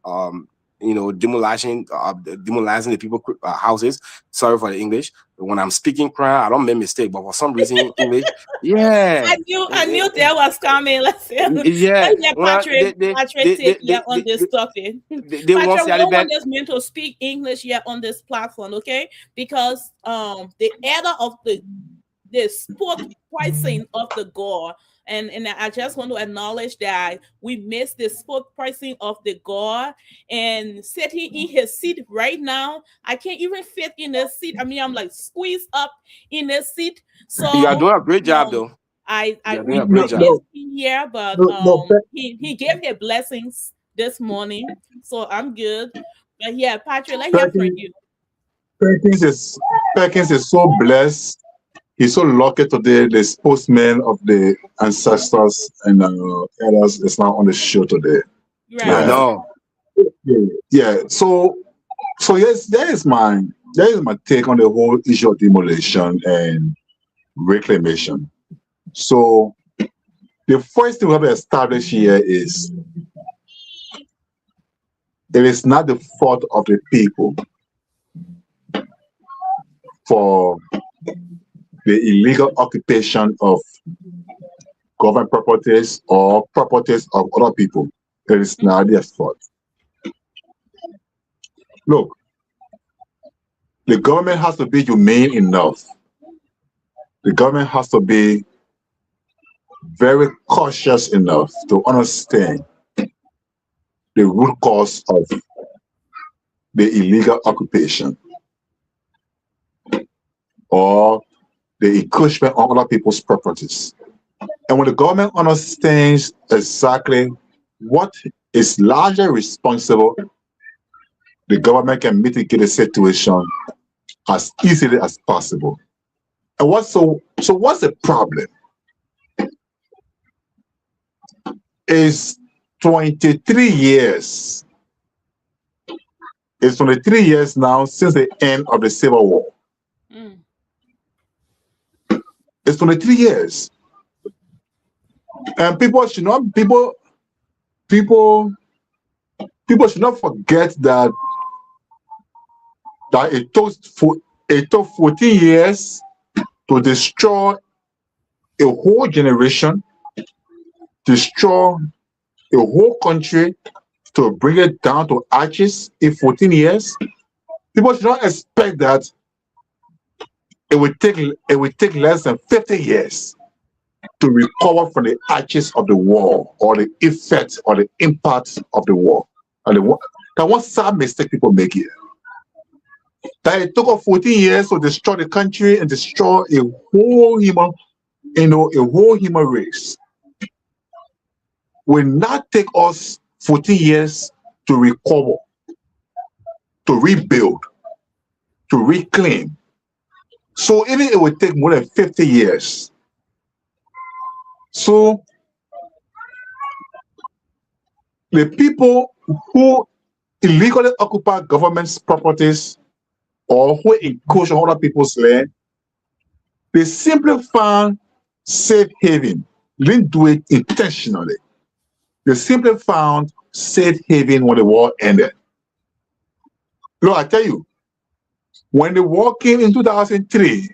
demolizing the people houses. Sorry for the English. when I'm speaking cry, I don't make mistake, but for some reason, English, yeah. I knew that was coming. Let's see. Yeah. Patrick take on this topic. They Patrick, want we don't want this man to speak English yet on this platform, okay? Because the header of the spot pricing of the gore. And I just want to acknowledge that we missed the spot pricing of the gore, and sitting in his seat right now, I can't even fit in the seat. I mean, I'm like squeezed up in the seat. So you are doing a great job, though. I doing a great job. Here, but he gave me blessings this morning, so I'm good. But yeah, Patrick, let's hear from you. Prekins is so blessed. He's so lucky today. The spokesman of the ancestors and elders is now on the show today. Right. I know. Yeah. So yes, that is my take on the whole issue of demolition and reclamation. So the first thing we have to establish here is it is not the fault of the people for the illegal occupation of government properties or properties of other people. It is not their fault. Look, the government has to be humane enough. The government has to be very cautious enough to understand the root cause of the illegal occupation or the encroachment on other people's properties. And when the government understands exactly what is largely responsible, the government can mitigate the situation as easily as possible. And what's the problem? It's 23 years. It's 23 years now since the end of the Civil War. It's 23 years. And people should not forget that it took 14 years to destroy a whole generation, destroy a whole country, to bring it down to ashes in 14 years. People should not expect that it would take less than 50 years to recover from the ashes of the war or the effect or the impact of the war. And that one sad mistake people make here. That it took us 14 years to destroy the country and destroy a whole human race. Will not take us 14 years to recover, to rebuild, to reclaim. So even it would take more than 50 years. So the people who illegally occupy government's properties or who encroach on other people's land, they simply found safe haven. They didn't do it intentionally. They simply found safe haven when the war ended. Look, I tell you, when the war came in 2003,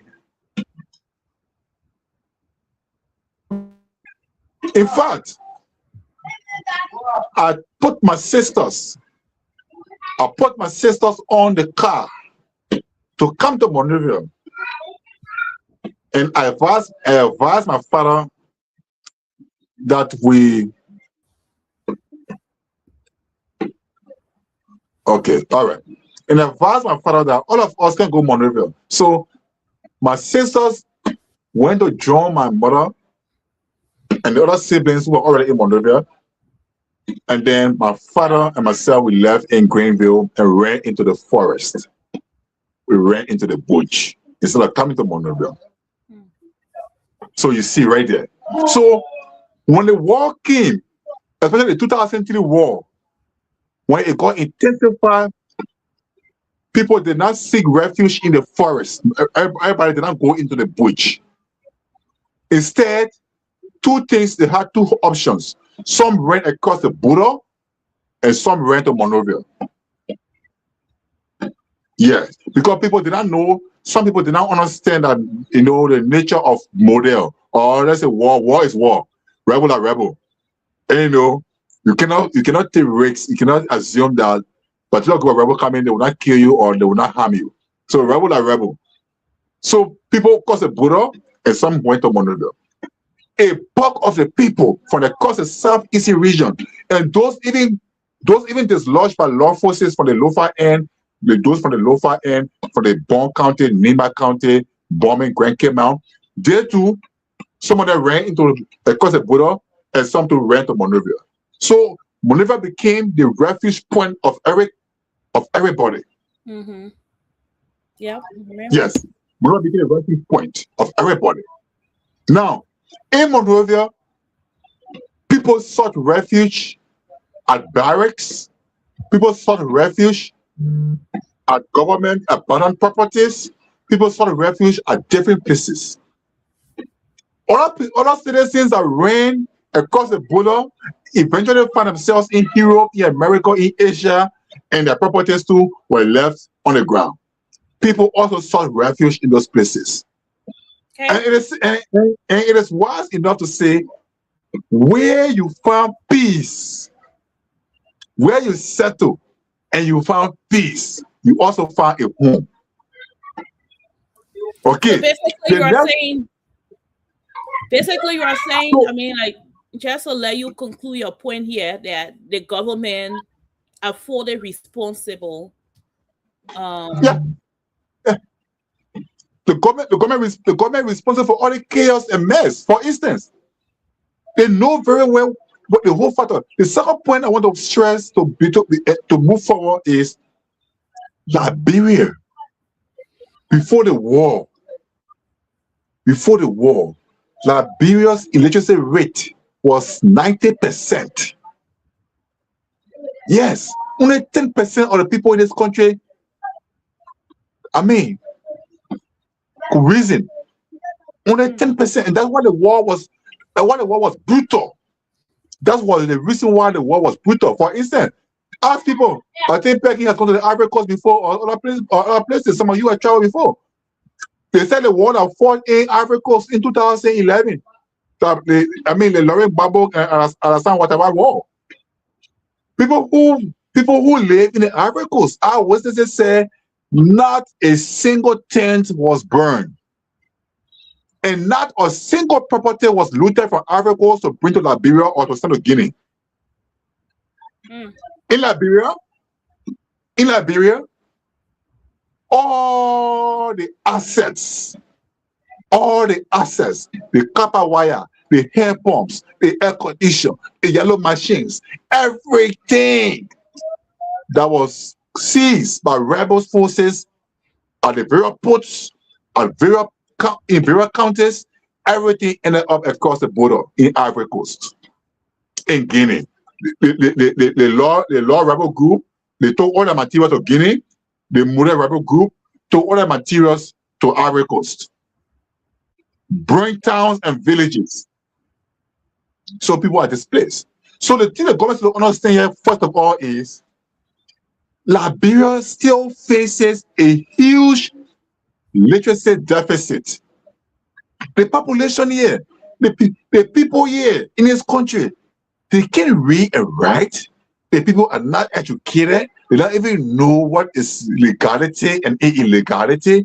in fact, I put my sisters on the car to come to Monrovia, and I advised my father that and I advised my father that all of us can go Monrovia. So my sisters went to join my mother and the other siblings who were already in Monrovia. And then my father and myself, we left in Greenville and ran into the forest. We ran into the bush instead of coming to Monrovia. So you see right there. So when the war came, especially the 2003 war, when it got intensified, people did not seek refuge in the forest. Everybody did not go into the bush. Instead, they had two options. Some ran across the border and some ran to Monrovia. Yes, because people did not know. Some people did not understand that the nature of model, or let's say war. War is war. Rebel are rebel. And you cannot take risks. You cannot assume that particular group of rebel come in, they will not kill you or they will not harm you. So rebel are rebel. So people cross the border and some went to Monrovia. A bulk of the people from across the southeastern region, and those even dislodged by law forces from the lower end, those from the lower end, from the Bond County, Nima County, bombing Grand Kru, they too, some of them ran into across the border and some to ran to Monrovia. So Monrovia became the refuge point of everybody. Mm-hmm. Yeah. Yes, Monrovia became a refuge point of everybody. Now, in Monrovia, people sought refuge at barracks. People sought refuge at government abandoned properties. People sought refuge at different places. Other citizens that ran across the border eventually found themselves in Europe, in America, in Asia, and their properties too were left on the ground. People also sought refuge in those places. Okay. And it is wise enough to say, where you found peace, where you settle, and you found peace, you also found a home. Okay. So basically, you are saying, I mean, like, just to let you conclude your point here, that the government are fully responsible. Yeah. The government responsible for all the chaos and mess. For instance, they know very well what the whole factor. The second point I want to stress to move forward is Liberia. Before the war, Liberia's illiteracy rate was 90%. Yes, only 10% of the people in this country, could reason. Only 10%, and that's why the war was brutal. That was the reason why the war was brutal. For instance, ask people. I think Prekins has gone to the Ivory Coast before, or other places. Some of you have traveled before. They said the war that fought in Ivory Coast in 2011. The Laurent Gbagbo and Alassane Ouattara war. People who live in the Ivory Coast, our witnesses say not a single tent was burned. And not a single property was looted from Ivory Coast to bring to Liberia or to send to Guinea. In Liberia, all the assets, the copper wire, the hair pumps, the air conditioner, the yellow machines, everything that was seized by rebel forces at the various ports, in various counties, everything ended up across the border in Ivory Coast, in Guinea. The law rebel group, they took all the materials to Guinea. The Mure rebel group took all the materials to Ivory Coast. Burning towns and villages. So people are displaced. So the thing the government should understand here, first of all, is Liberia still faces a huge literacy deficit. The population here, the people here in this country, they can't read and write. The people are not educated. They don't even know what is legality and illegality.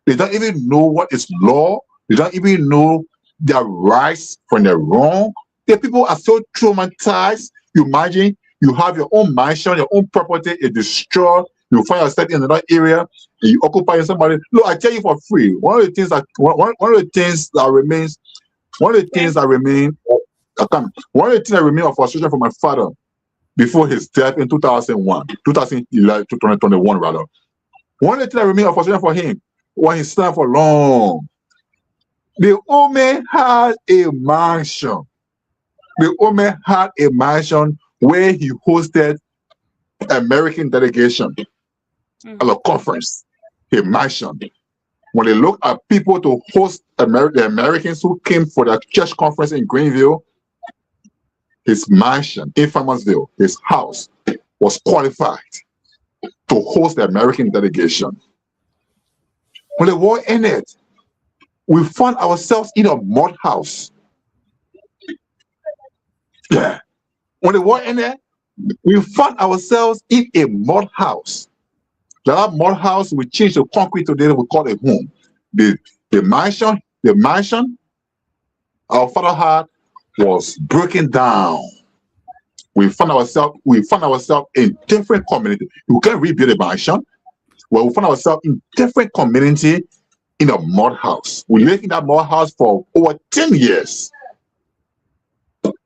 They don't even know what is law. They don't even know their rights from their wrong. The people are so traumatized. You imagine you have your own mansion, your own property is destroyed. You find yourself in another area and you occupy somebody. Look, I tell you for free. One of the things that remain of frustration from my father before his death in 2011 to 2021 rather. One of the things that remain of frustration for him was he stand for long. The old man had a mansion. Where he hosted American delegation at a conference, a mansion. When they look at people to host the Americans who came for the church conference in Greenville, his mansion in Farmersville, his house, was qualified. to host the American delegation. When the war ended, we found ourselves in a mud house. Yeah. When the war ended, we found ourselves in a mud house. That mud house, we changed the concrete today, we call it home. The mansion our father had was breaking down. We found ourselves in different communities. We can't rebuild a mansion. Well, we found ourselves in different community in a mud house. We lived in that mud house for over 10 years.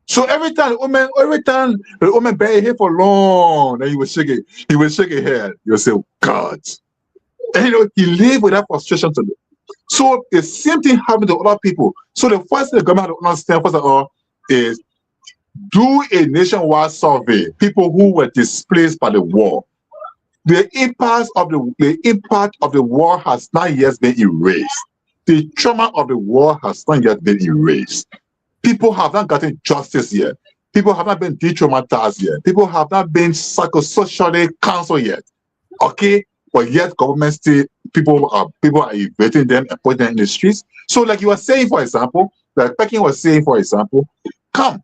So every time the woman been here for long, then he would shake his head. He would say, God. And he lived with that frustration today. So the same thing happened to other people. So the first thing the government has to understand, first of all, is do a nationwide survey. People who were displaced by the war. The impact of the war has not yet been erased. The trauma of the war has not yet been erased. People have not gotten justice yet. People have not been de-traumatized yet. People have not been psychosocially counseled yet. Okay? But yet government still, people are evading them and putting them in the streets. So like you were saying, for example, like Prekins was saying, for example, come.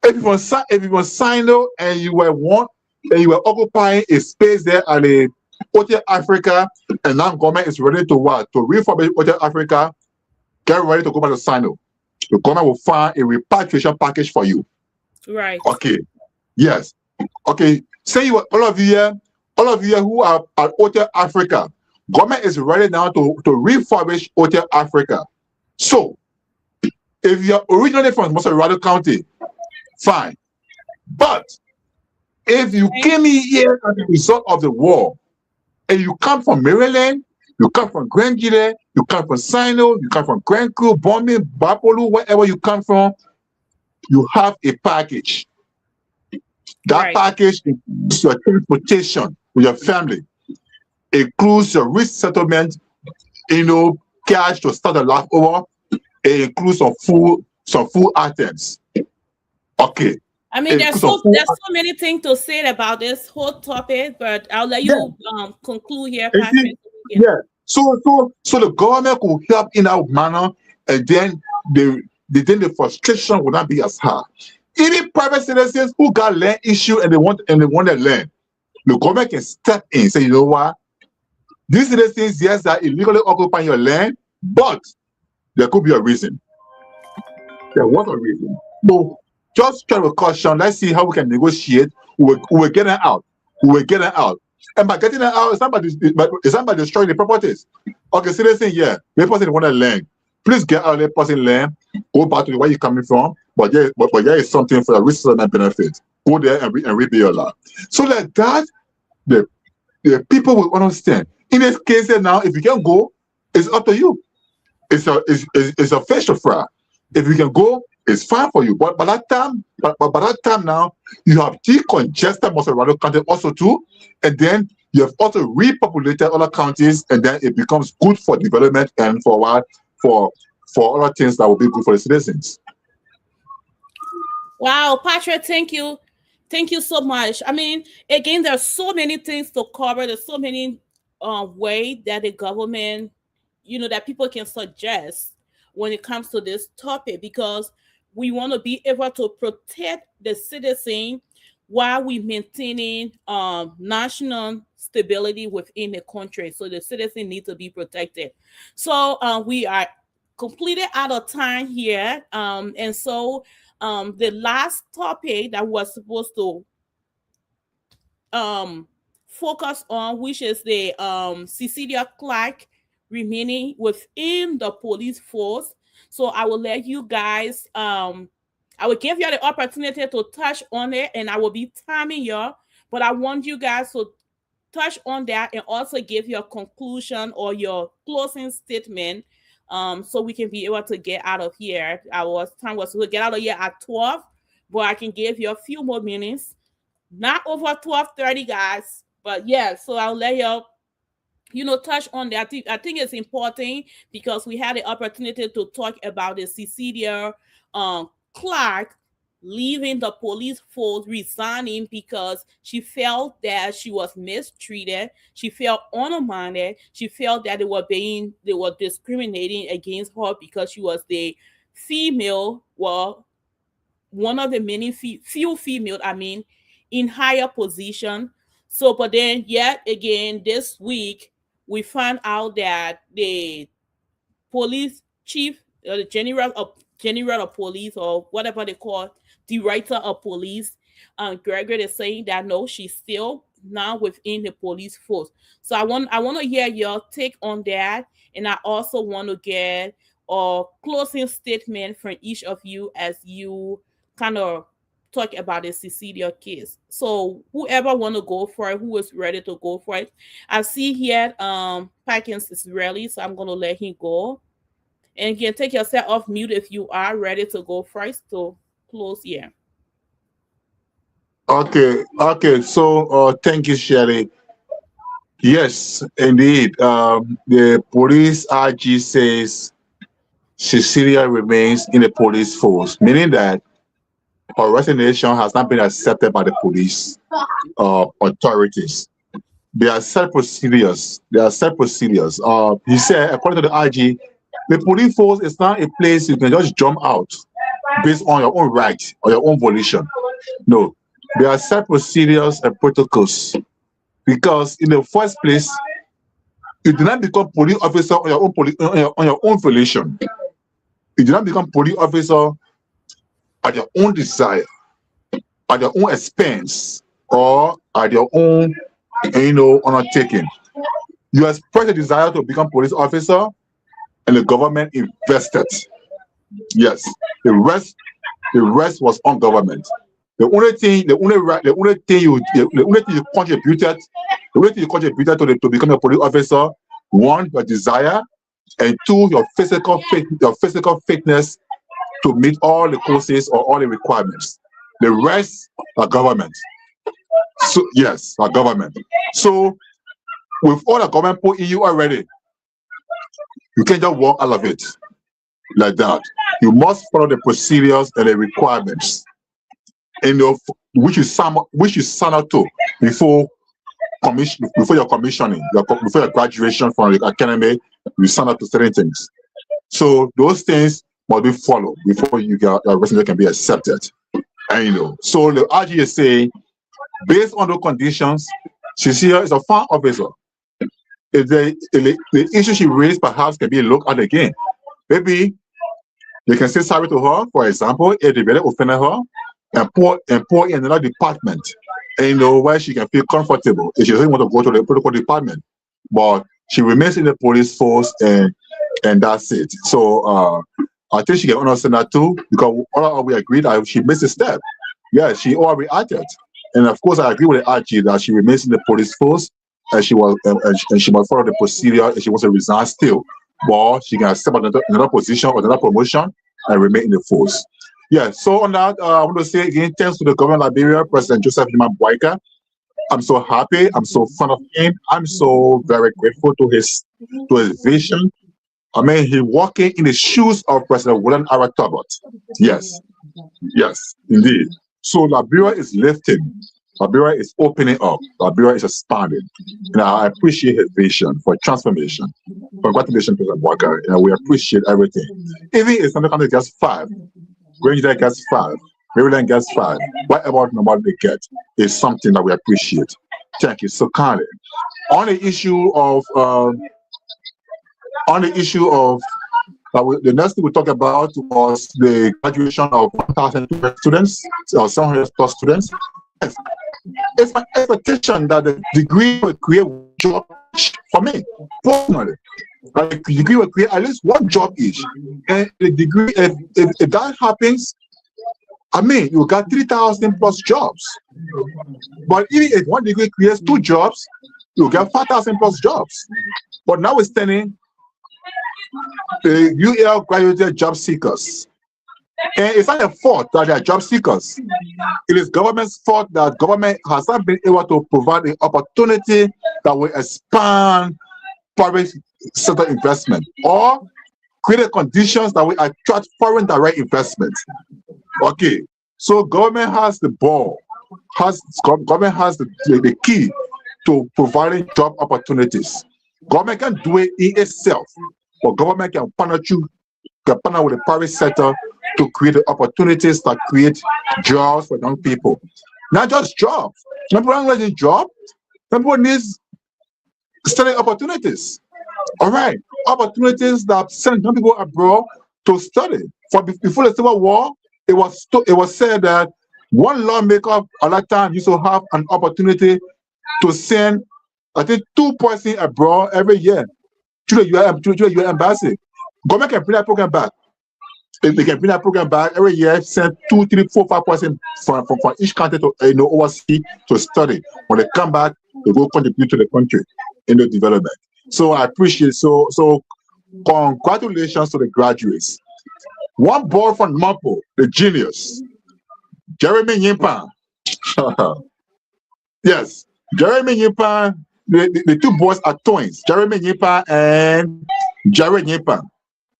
If you were Sinoe and you were occupying a space there at the Hotel Africa, and now government is ready to what? To refurbish Hotel Africa, get ready to go back to Sinoe. The government will find a repatriation package for you. Right. Okay. Yes. Okay. Say all of you who are at Hotel Africa, government is ready now to refurbish Hotel Africa. So, if you're originally from Montserrat County, fine. But if you came here as a result of the war, and you come from Maryland, you come from Grand Gedeh, you come from Sinoe, you come from Grand Kru, Bombay, Bapolu, wherever you come from, you have a package. That package includes your transportation with your family, includes your risk settlement, cash to start a life over. It includes some food items. Okay. I mean, there's so many things to say about this whole topic, but I'll let you conclude here, Patrick. Yeah. So the government could help in that manner, and then the frustration would not be as high. Even private citizens who got land issue and they want their land, the government can step in and say, you know what? These citizens, yes, are illegally occupying your land, but there could be a reason. There was a reason. So just try to caution. Let's see how we can negotiate. We're getting out. And by getting it out, it's not by destroying the properties. Okay, citizen, yeah, the person want a land. Please get out of the person land. Go back to where you're coming from. But there is something for the resettlement benefit. Go there and rebuild your life. So like that, the people will understand. In this case now, if you can go, it's up to you. It's a fish to fry. If you can go, it's fine for you. But by that time now, you have decongested Montserrat County also too, and then you have also repopulated other counties, and then it becomes good for development and for other things that will be good for the citizens. Wow, Patrick, thank you. Thank you so much. I mean, again, there's so many things to cover. There's so many ways that the government, that people can suggest when it comes to this topic, because we want to be able to protect the citizen while we maintaining national stability within the country. So the citizen need to be protected. So we are completely out of time here. And so the last topic that was supposed to focus on, which is the Cecelia Clarke remaining within the police force. So I will let you guys, I will give you the opportunity to touch on it, and I will be timing you, but I want you guys to touch on that and also give your conclusion or your closing statement, so we can be able to get out of here. Our time was to get out of here at 12, but I can give you a few more minutes, not over 12:30, guys. But yeah, so I'll let you touch on that. I think it's important because we had the opportunity to talk about the Cecelia Clarke leaving the police force, resigning because she felt that she was mistreated. She felt undermined. She felt that they were discriminating against her because she was the female, well, one of the many few female, in higher position. So, but then yet again, this week, we found out that the police chief, the general of police, or whatever they call, director of police, Gregory, is saying that no, she's still now within the police force. So I want to hear your take on that, and I also want to get a closing statement from each of you as you kind of talk about the Cecelia case. So whoever want to go for it, who is ready to go for it? I see here Prekins is ready, so I'm going to let him go. And you can take yourself off mute if you are ready to go first to close here. Okay. So thank you, Shirley. Yes, indeed. The police IG says Cecelia remains in the police force, meaning that her resignation has not been accepted by the police authorities. There are set procedures. He said, according to the IG, the police force is not a place you can just jump out based on your own right or your own volition. No, there are set procedures and protocols, because in the first place, you do not become police officer on your own volition. You do not become police officer at your own desire, at your own expense, or at your own, undertaking. You express a desire to become police officer, and the government invested. Yes, the rest was on government. The only thing you contributed to become a police officer, one, your desire, and two, your physical fitness to meet all the courses or all the requirements. The rest are government. So yes, are government. So with all the government put in you already, you can't just walk out of it like that. You must follow the procedures and the requirements, which you sign up to before your commissioning, before your graduation from the academy. You sign up to certain things. So those things must be followed before your resume can be accepted. And so the IG is saying, based on the conditions, Cecelia is a farm officer. If the issue she raised perhaps can be looked at again. Maybe they can say sorry to her, for example, if they really offended her, and pour in another department, and where she can feel comfortable if she doesn't want to go to the protocol department. But she remains in the police force, and that's it. So I think she can understand that too, because all we agreed that she missed a step. Yeah, she all reacted. And of course, I agree with the IG that she remains in the police force, and she must follow the procedure, and she wants to resign still. But she can accept another position or another promotion and remain in the force. Yeah, so on that, I want to say again, thanks to the government of Liberia, President Joseph Boyka. I'm so happy, I'm so fond of him, I'm so very grateful to his vision. I mean, he walking in the shoes of President William R. Talbot. Yes, indeed. So Liberia is lifting. Liberia is opening up. Liberia is expanding. And I appreciate his vision for transformation. Congratulations, President Walker. And we appreciate everything. Even if somebody comes to gets 5, Granger gets 5, Maryland gets 5, whatever number they get is something that we appreciate. Thank you so kindly. On the issue of the next thing we talked about was the graduation of 1,200 students, or 700 plus students. It's my expectation that the degree will create job for me personally. Like the degree will create at least one job each, and the degree, if that happens, I mean, you got 3,000 plus jobs. But even if one degree creates 2 jobs, you get 5,000 plus jobs. But notwithstanding, the UL graduated job seekers. And it's not a fault that they are job seekers. It is government's fault that government has not been able to provide the opportunity that will expand private sector investment or create conditions that will attract foreign direct investment. Okay, So government has the ball, government has the key to providing job opportunities. Government can do it in itself, but government can partner with the private sector to create the opportunities that create jobs for young people. Not just jobs. Some people don't need jobs. Some people need study opportunities. All right, opportunities that send young people abroad to study. Before the Civil War, it was said that one lawmaker at that time used to have an opportunity to send, I think, 2 persons abroad every year to the UN embassy. Government can bring that program back. They can bring that program back every year, send 2, 3, 4, 5 persons from each country to overseas to study. When they come back, they go contribute to the country in the development. So I appreciate so congratulations to the graduates. One boy from Mapo, the genius, Jeremy Nyimpa. Yes, Jeremy Nyimpa. The two boys are twins, Jeremy Nyimpa and Jared Nyimpa.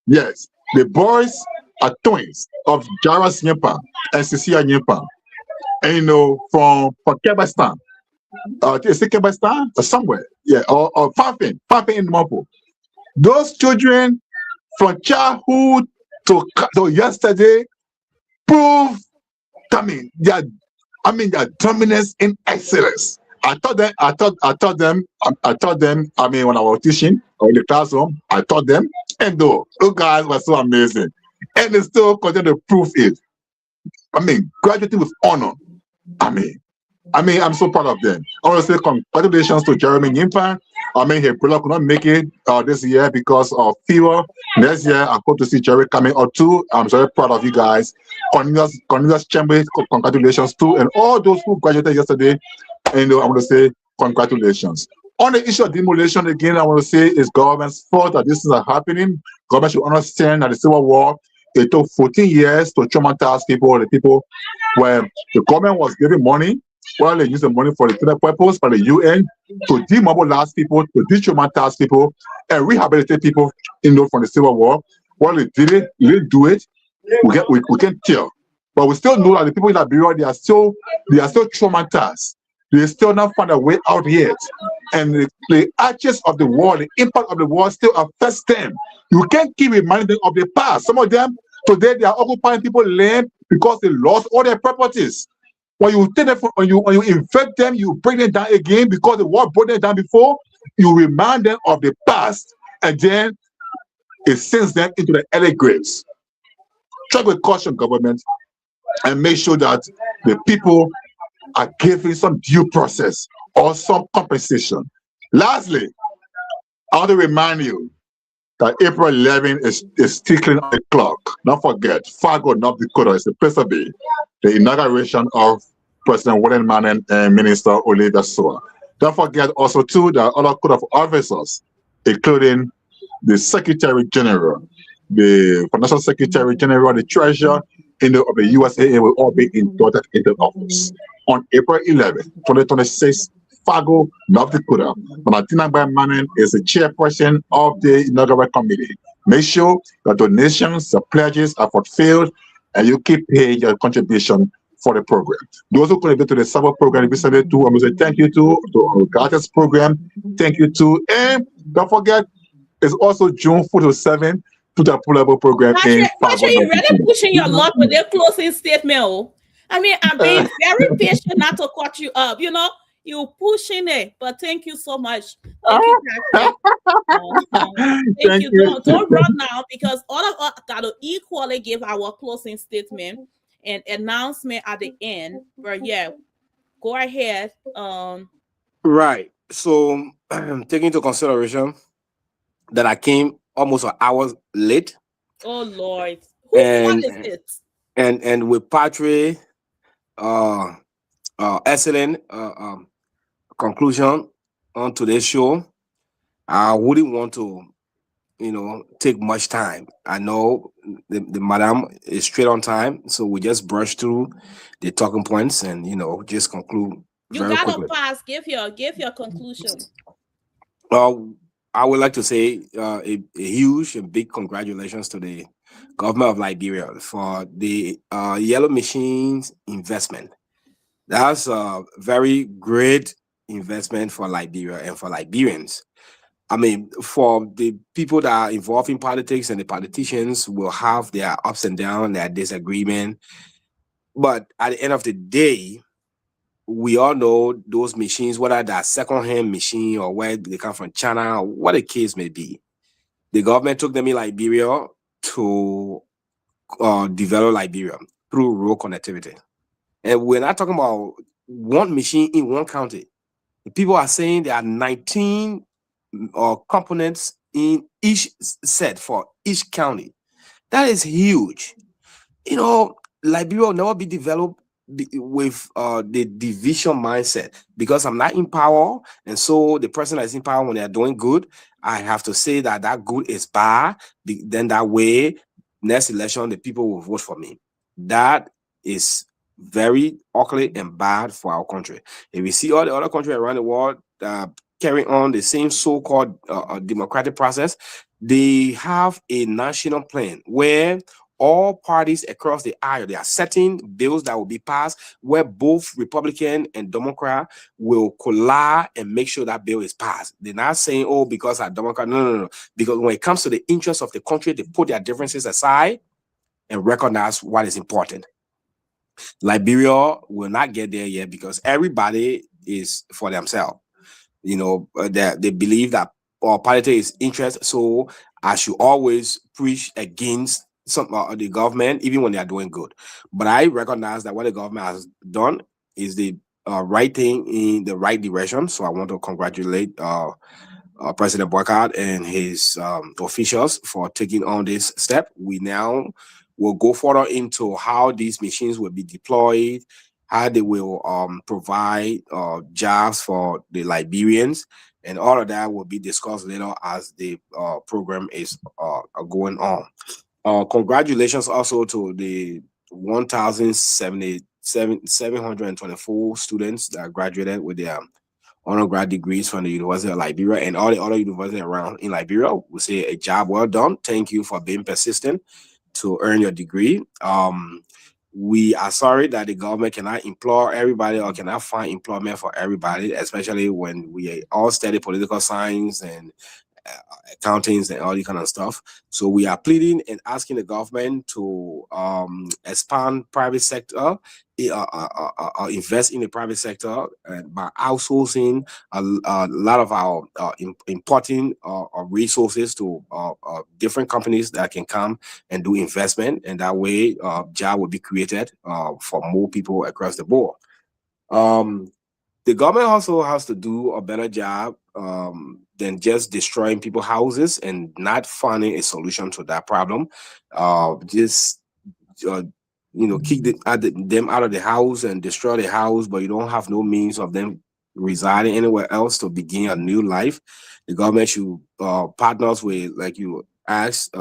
Yes, the boys are twins of Jaras Nyimpa and Cecelia Nyimpa. And from Kebastan. Is it Kebastan or somewhere? Yeah, or Papin in Mapo. Those children from childhood to yesterday prove, their dominance in excellence. I taught them. When I was teaching or in the classroom, I taught them, and those guys were so amazing, and they still continue to prove it. Graduating with honor. I'm so proud of them. I want to say congratulations to Jeremy Nyimpa. His brother could not make it this year because of fever. Next year, I hope to see Jerry coming out too. I'm very proud of you guys. Cornelius Chamber, congratulations too. And all those who graduated yesterday, I want to say congratulations. On the issue of demolition, again, I want to say it's government's fault that this is happening. Government should understand that the Civil War, it took 14 years to traumatize people. The people where the government was giving money, well, they use the money for the intended purpose by the UN to demobilize people, to de-traumatize people, and rehabilitate people, from the Civil War. Well, they didn't do it. We can't tell, but we still know that the people in Liberia, they are still traumatized. They still not found a way out yet, and the arches of the war, the impact of the war, still affects them. You can't keep reminding them of the past. Some of them today they are occupying people's land because they lost all their properties. When you take them, when you infect them, you bring them down again because the war brought them down before. You remind them of the past, and then it sends them into the early graves. Try with caution, government, and make sure that the people are given some due process or some compensation. Lastly, I want to remind you that April 11 is ticking on the clock. Don't forget, Fargo, North Dakota is the place to be. The inauguration of President William Manning and Minister Olivia Soa. Don't forget also too the other code of officers, including the Secretary General, the Financial Secretary General, the Treasurer of the USAA will all be inducted into office on April 11, 2026. Fargo, North Dakota. Martina Manning is the chairperson of the inaugural committee. Make sure the donations, the pledges are fulfilled, and you keep paying your contribution for the program. Those who contribute to the summer program, we say too. I'm going to say thank you to our Garters program. Thank you too. And don't forget, it's also June 4 to 7 to the pull-up program. Patrick, you're really pushing your luck with their closing statement. I'm being very patient not to cut you up. You're pushing it, but thank you so much. Thank you, Patrick. Thank you. Don't run now, because all of us got to equally give our closing statement and announcement at the end. But yeah, go ahead. Right. So, taking into consideration that I came almost an hour late. Oh Lord, what is it? And with Patrick, excellent conclusion on today's show. I wouldn't want to, take much time. I know the madam is straight on time, so we just brush through the talking points and just conclude. You gotta pass. Give your conclusion. I would like to say a huge and big congratulations to the government of Liberia for the yellow machines investment. That's a very great investment for Liberia and for Liberians. I mean, for the people that are involved in politics and the politicians will have their ups and downs, their disagreement. But at the end of the day, we all know those machines, whether that's second-hand machine or where they come from China or what the case may be. The government took them in Liberia to develop Liberia through road connectivity. And we're not talking about one machine in one county. The people are saying there are 19 components in each set for each county. That is huge. You know, Liberia will never be developed with the division mindset, because I'm not in power, and so the person that's in power, when they're doing good, I have to say that that good is bad. Then that way, next election, the people will vote for me. That is very ugly and bad for our country. If we see all the other countries around the world carrying on the same so-called democratic process, they have a national plan where all parties across the aisle, they are setting bills that will be passed where both Republican and Democrat will collide and make sure that bill is passed. They're not saying, oh, because I'm Democrat. No. Because when it comes to the interests of the country, they put their differences aside and recognize what is important. Liberia will not get there yet because everybody is for themselves. You know, they believe that politics is interest. So I should always preach against some the government, even when they are doing good. But I recognize that what the government has done is the right thing in the right direction. So I want to congratulate President Boycott and his officials for taking on this step. We now will go further into how these machines will be deployed, how they will provide jobs for the Liberians, and all of that will be discussed later as the program is going on. Congratulations also to the 1,724 students that graduated with their undergrad degrees from the University of Liberia and all the other universities around in Liberia. We say a job well done. Thank you for being persistent to earn your degree. We are sorry that the government cannot employ everybody or cannot find employment for everybody, especially when we all study political science and accountings and all that kind of stuff. So we are pleading and asking the government to expand private sector, invest in the private sector by outsourcing a lot of our importing resources to different companies that can come and do investment, and that way job will be created for more people across the board. The government also has to do a better job than just destroying people's houses and not finding a solution to that problem. Kick them out of the house and destroy the house, but you don't have no means of them residing anywhere else to begin a new life. The government should partner with, like you asked,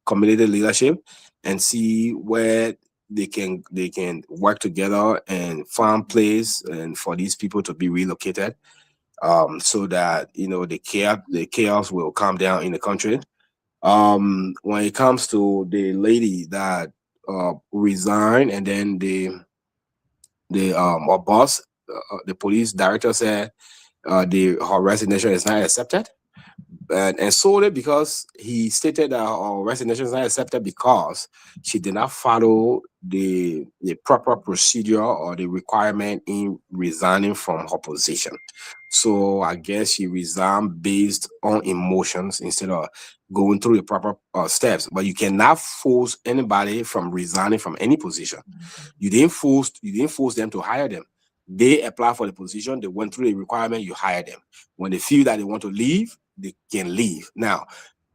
community leadership and see where they can work together and find place and for these people to be relocated, so that the chaos will calm down in the country. When it comes to the lady that resigned, and then the boss, the police director said her resignation is not accepted. And solely because he stated that her resignation is not accepted because she did not follow the proper procedure or the requirement in resigning from her position. So I guess she resigned based on emotions instead of going through the proper steps. But you cannot force anybody from resigning from any position. You didn't force them to hire them. They apply for the position, they went through the requirement, you hire them. When they feel that they want to leave, they can leave. Now,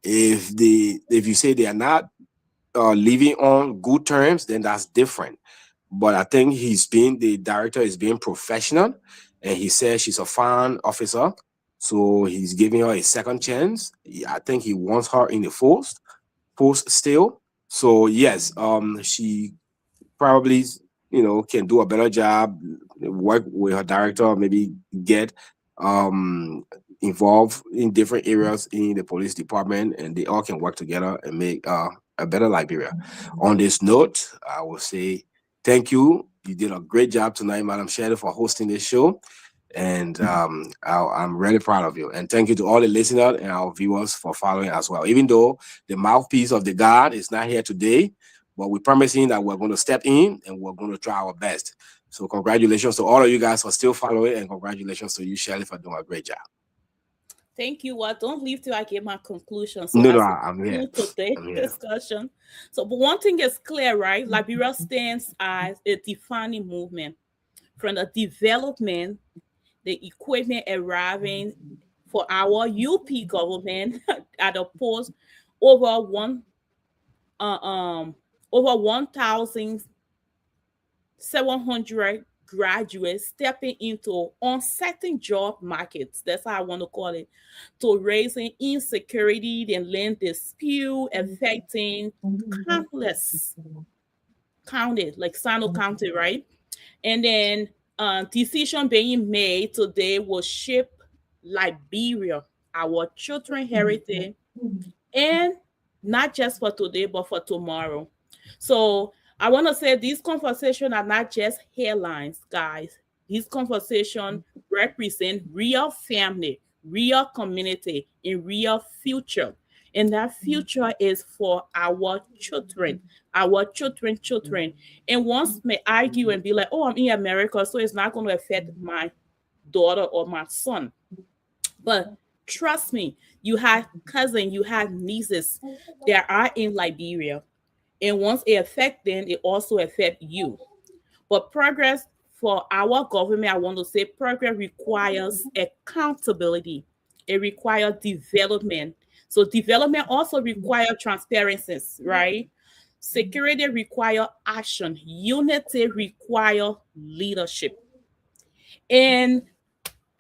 if you say they are not leaving on good terms, then that's different. But I think the director is being professional, and he says she's a fine officer, so he's giving her a second chance. I think he wants her in the post still. So yes, she probably can do a better job, work with her director, maybe get involved in different areas in the police department, and they all can work together and make a a better Liberia. On this note, I will say thank you. You did a great job tonight, Madam Shirley, for hosting this show. And I'm really proud of you. And thank you to all the listeners and our viewers for following as well. Even though the mouthpiece of the God is not here today, but we're promising that we're going to step in and we're going to try our best. So congratulations to all of you guys for still following, and congratulations to you, Shirley, for doing a great job. Thank you. Well, don't leave till I get my conclusion. So no, I'm here. Today's discussion. So, but one thing is clear, right? Liberia stands as a defining movement from the development, the equipment arriving for our UP government at a post over 1,700 graduates stepping into uncertain job markets. That's how I want to call it. To raising insecurity and land dispute affecting countless, like Sinoe County, right? And then decision being made today will shape Liberia, our children's heritage, and not just for today, but for tomorrow. So I want to say these conversations are not just headlines, guys. These conversations represent real family, real community, and real future. And that future is for our children. And once may argue and be like, oh, I'm in America, so it's not going to affect my daughter or my son. But trust me, you have cousins, you have nieces that are in Liberia. And once it affects them, it also affects you. But progress for our government, I want to say progress requires accountability. It requires development. So development also requires transparency, right? Security requires action. Unity requires leadership. And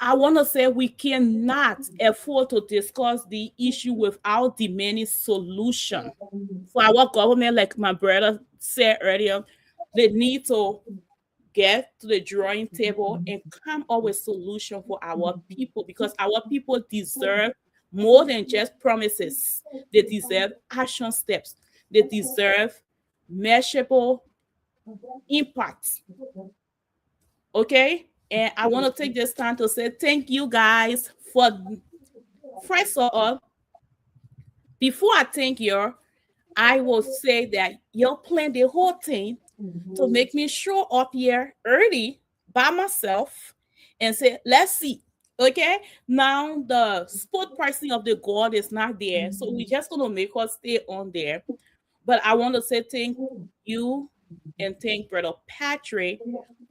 I want to say we cannot afford to discuss the issue without demanding solution. For our government, like my brother said earlier, they need to get to the drawing table and come up with solution for our people, because our people deserve more than just promises. They deserve action steps. They deserve measurable impact. Okay? And I want to take this time to say thank you guys for, first of all, before I thank you, I will say that you planned the whole thing to make me show up here early by myself and say, let's see. Okay, now the spot pricing of the gold is not there, so we're just going to make us stay on there. But I want to say thank you and thank Brother Patrick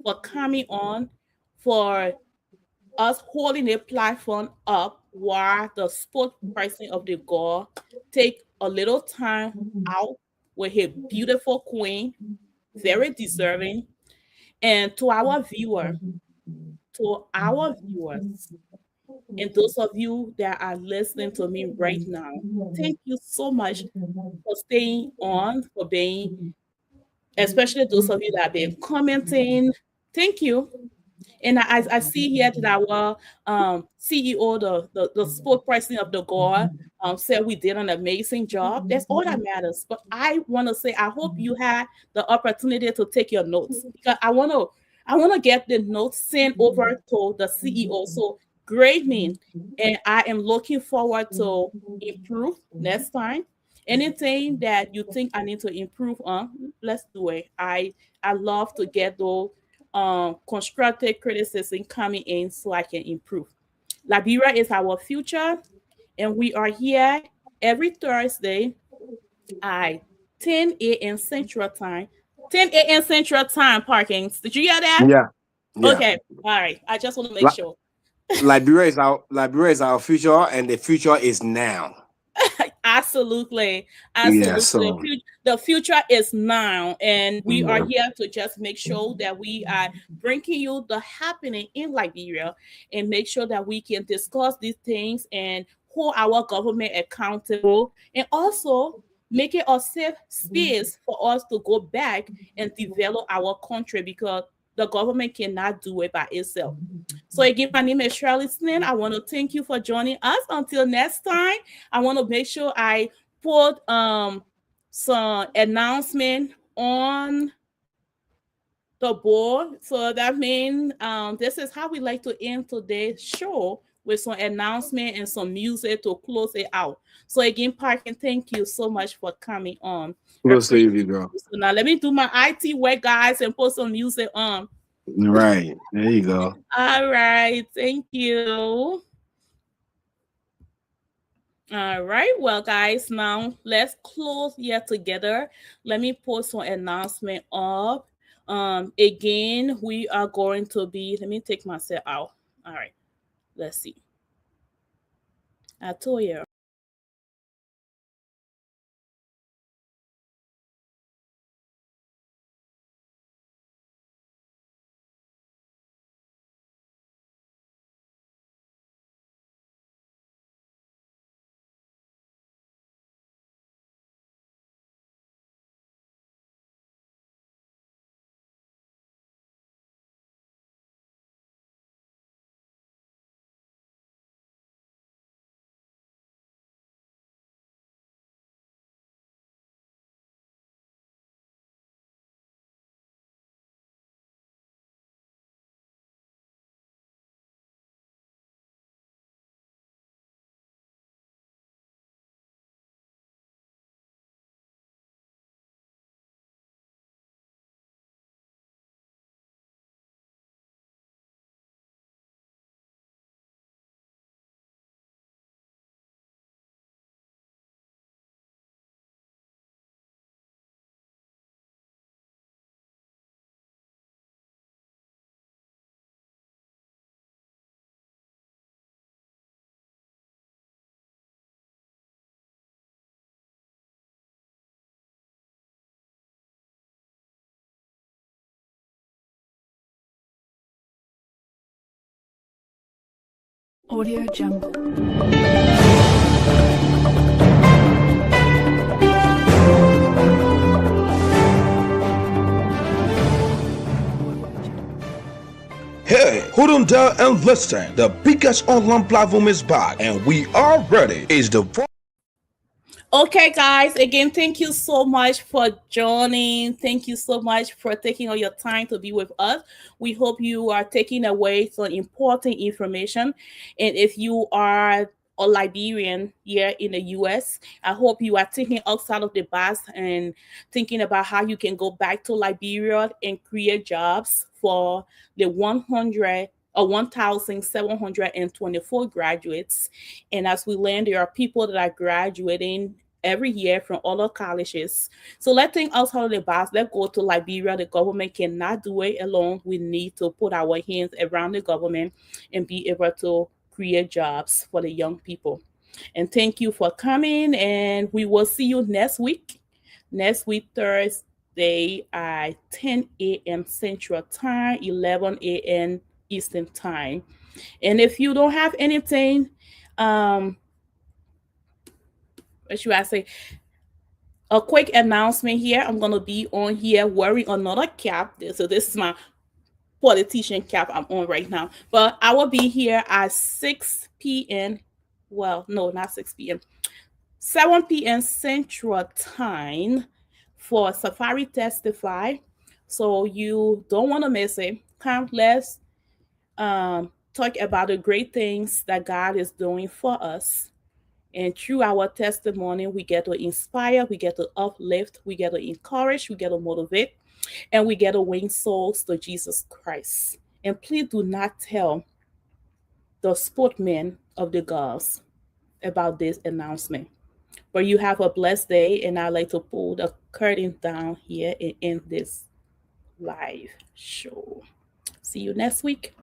for coming on, for us holding the platform up while the spot pricing of the gold take a little time out with his beautiful queen, very deserving. And to our viewers, and those of you that are listening to me right now, thank you so much for staying on, for being, especially those of you that have been commenting. Thank you. And I see here that our CEO, the sport pricing of the gold, said we did an amazing job. That's all that matters. But I want to say, I hope you had the opportunity to take your notes, because I want to get the notes sent over to the CEO. So grade me, and I am looking forward to improve next time. Anything that you think I need to improve on, let's do it. I love to get those constructive criticism coming in so I can improve. Liberia is our future, and we are here every Thursday at 10 a.m. Central Time. 10 a.m. Central Time, Prekins. Did you hear that? Yeah. Okay. All right. I just want to make sure. Liberia is our future, and the future is now. Absolutely. Yeah, so the future is now, and we are here to just make sure that we are bringing you the happening in Liberia, and make sure that we can discuss these things and hold our government accountable, and also make it a safe space for us to go back and develop our country, because the government cannot do it by itself. So again, my name is Shirley. I want to thank you for joining us. Until next time, I want to make sure I put some announcement on the board. So that means this is how we like to end today's show, with some announcement and some music to close it out. So again, Prekins, thank you so much for coming on. We'll save you, girl. So now let me do my IT work, guys, and put some music on. Right. There you go. All right. Thank you. All right. Well, guys, now let's close here together. Let me post some announcement up. Again, we are going to be, let me take myself out. All right. Let's see. I told you. Audio Jungle. Hey, hold on there and listen. The biggest online platform is back, and we are ready. Is the Okay, guys, again, thank you so much for joining. Thank you so much for taking all your time to be with us. We hope you are taking away some important information. And if you are a Liberian here in the US, I hope you are thinking outside of the box and thinking about how you can go back to Liberia and create jobs for the 1,724 graduates. And as we learn, there are people that are graduating every year from other colleges. So let's think outside of the box. Let's go to Liberia. The government cannot do it alone. We need to put our hands around the government and be able to create jobs for the young people. And thank you for coming. And we will see you next week. Next week, Thursday at 10 a.m. Central Time, 11 a.m. Eastern Time. And if you don't have anything, what should I say? A quick announcement here. I'm going to be on here wearing another cap. So this is my politician cap I'm on right now. But I will be here at 6 p.m. Well, no, not 6 p.m. 7 p.m. Central Time for Safari Testify. So you don't want to miss it. Come, let's talk about the great things that God is doing for us. And through our testimony, we get to inspire, we get to uplift, we get to encourage, we get to motivate, and we get to win souls to Jesus Christ. And please do not tell the sportmen of the gods about this announcement. But you have a blessed day, and I'd like to pull the curtain down here and end this live show. See you next week.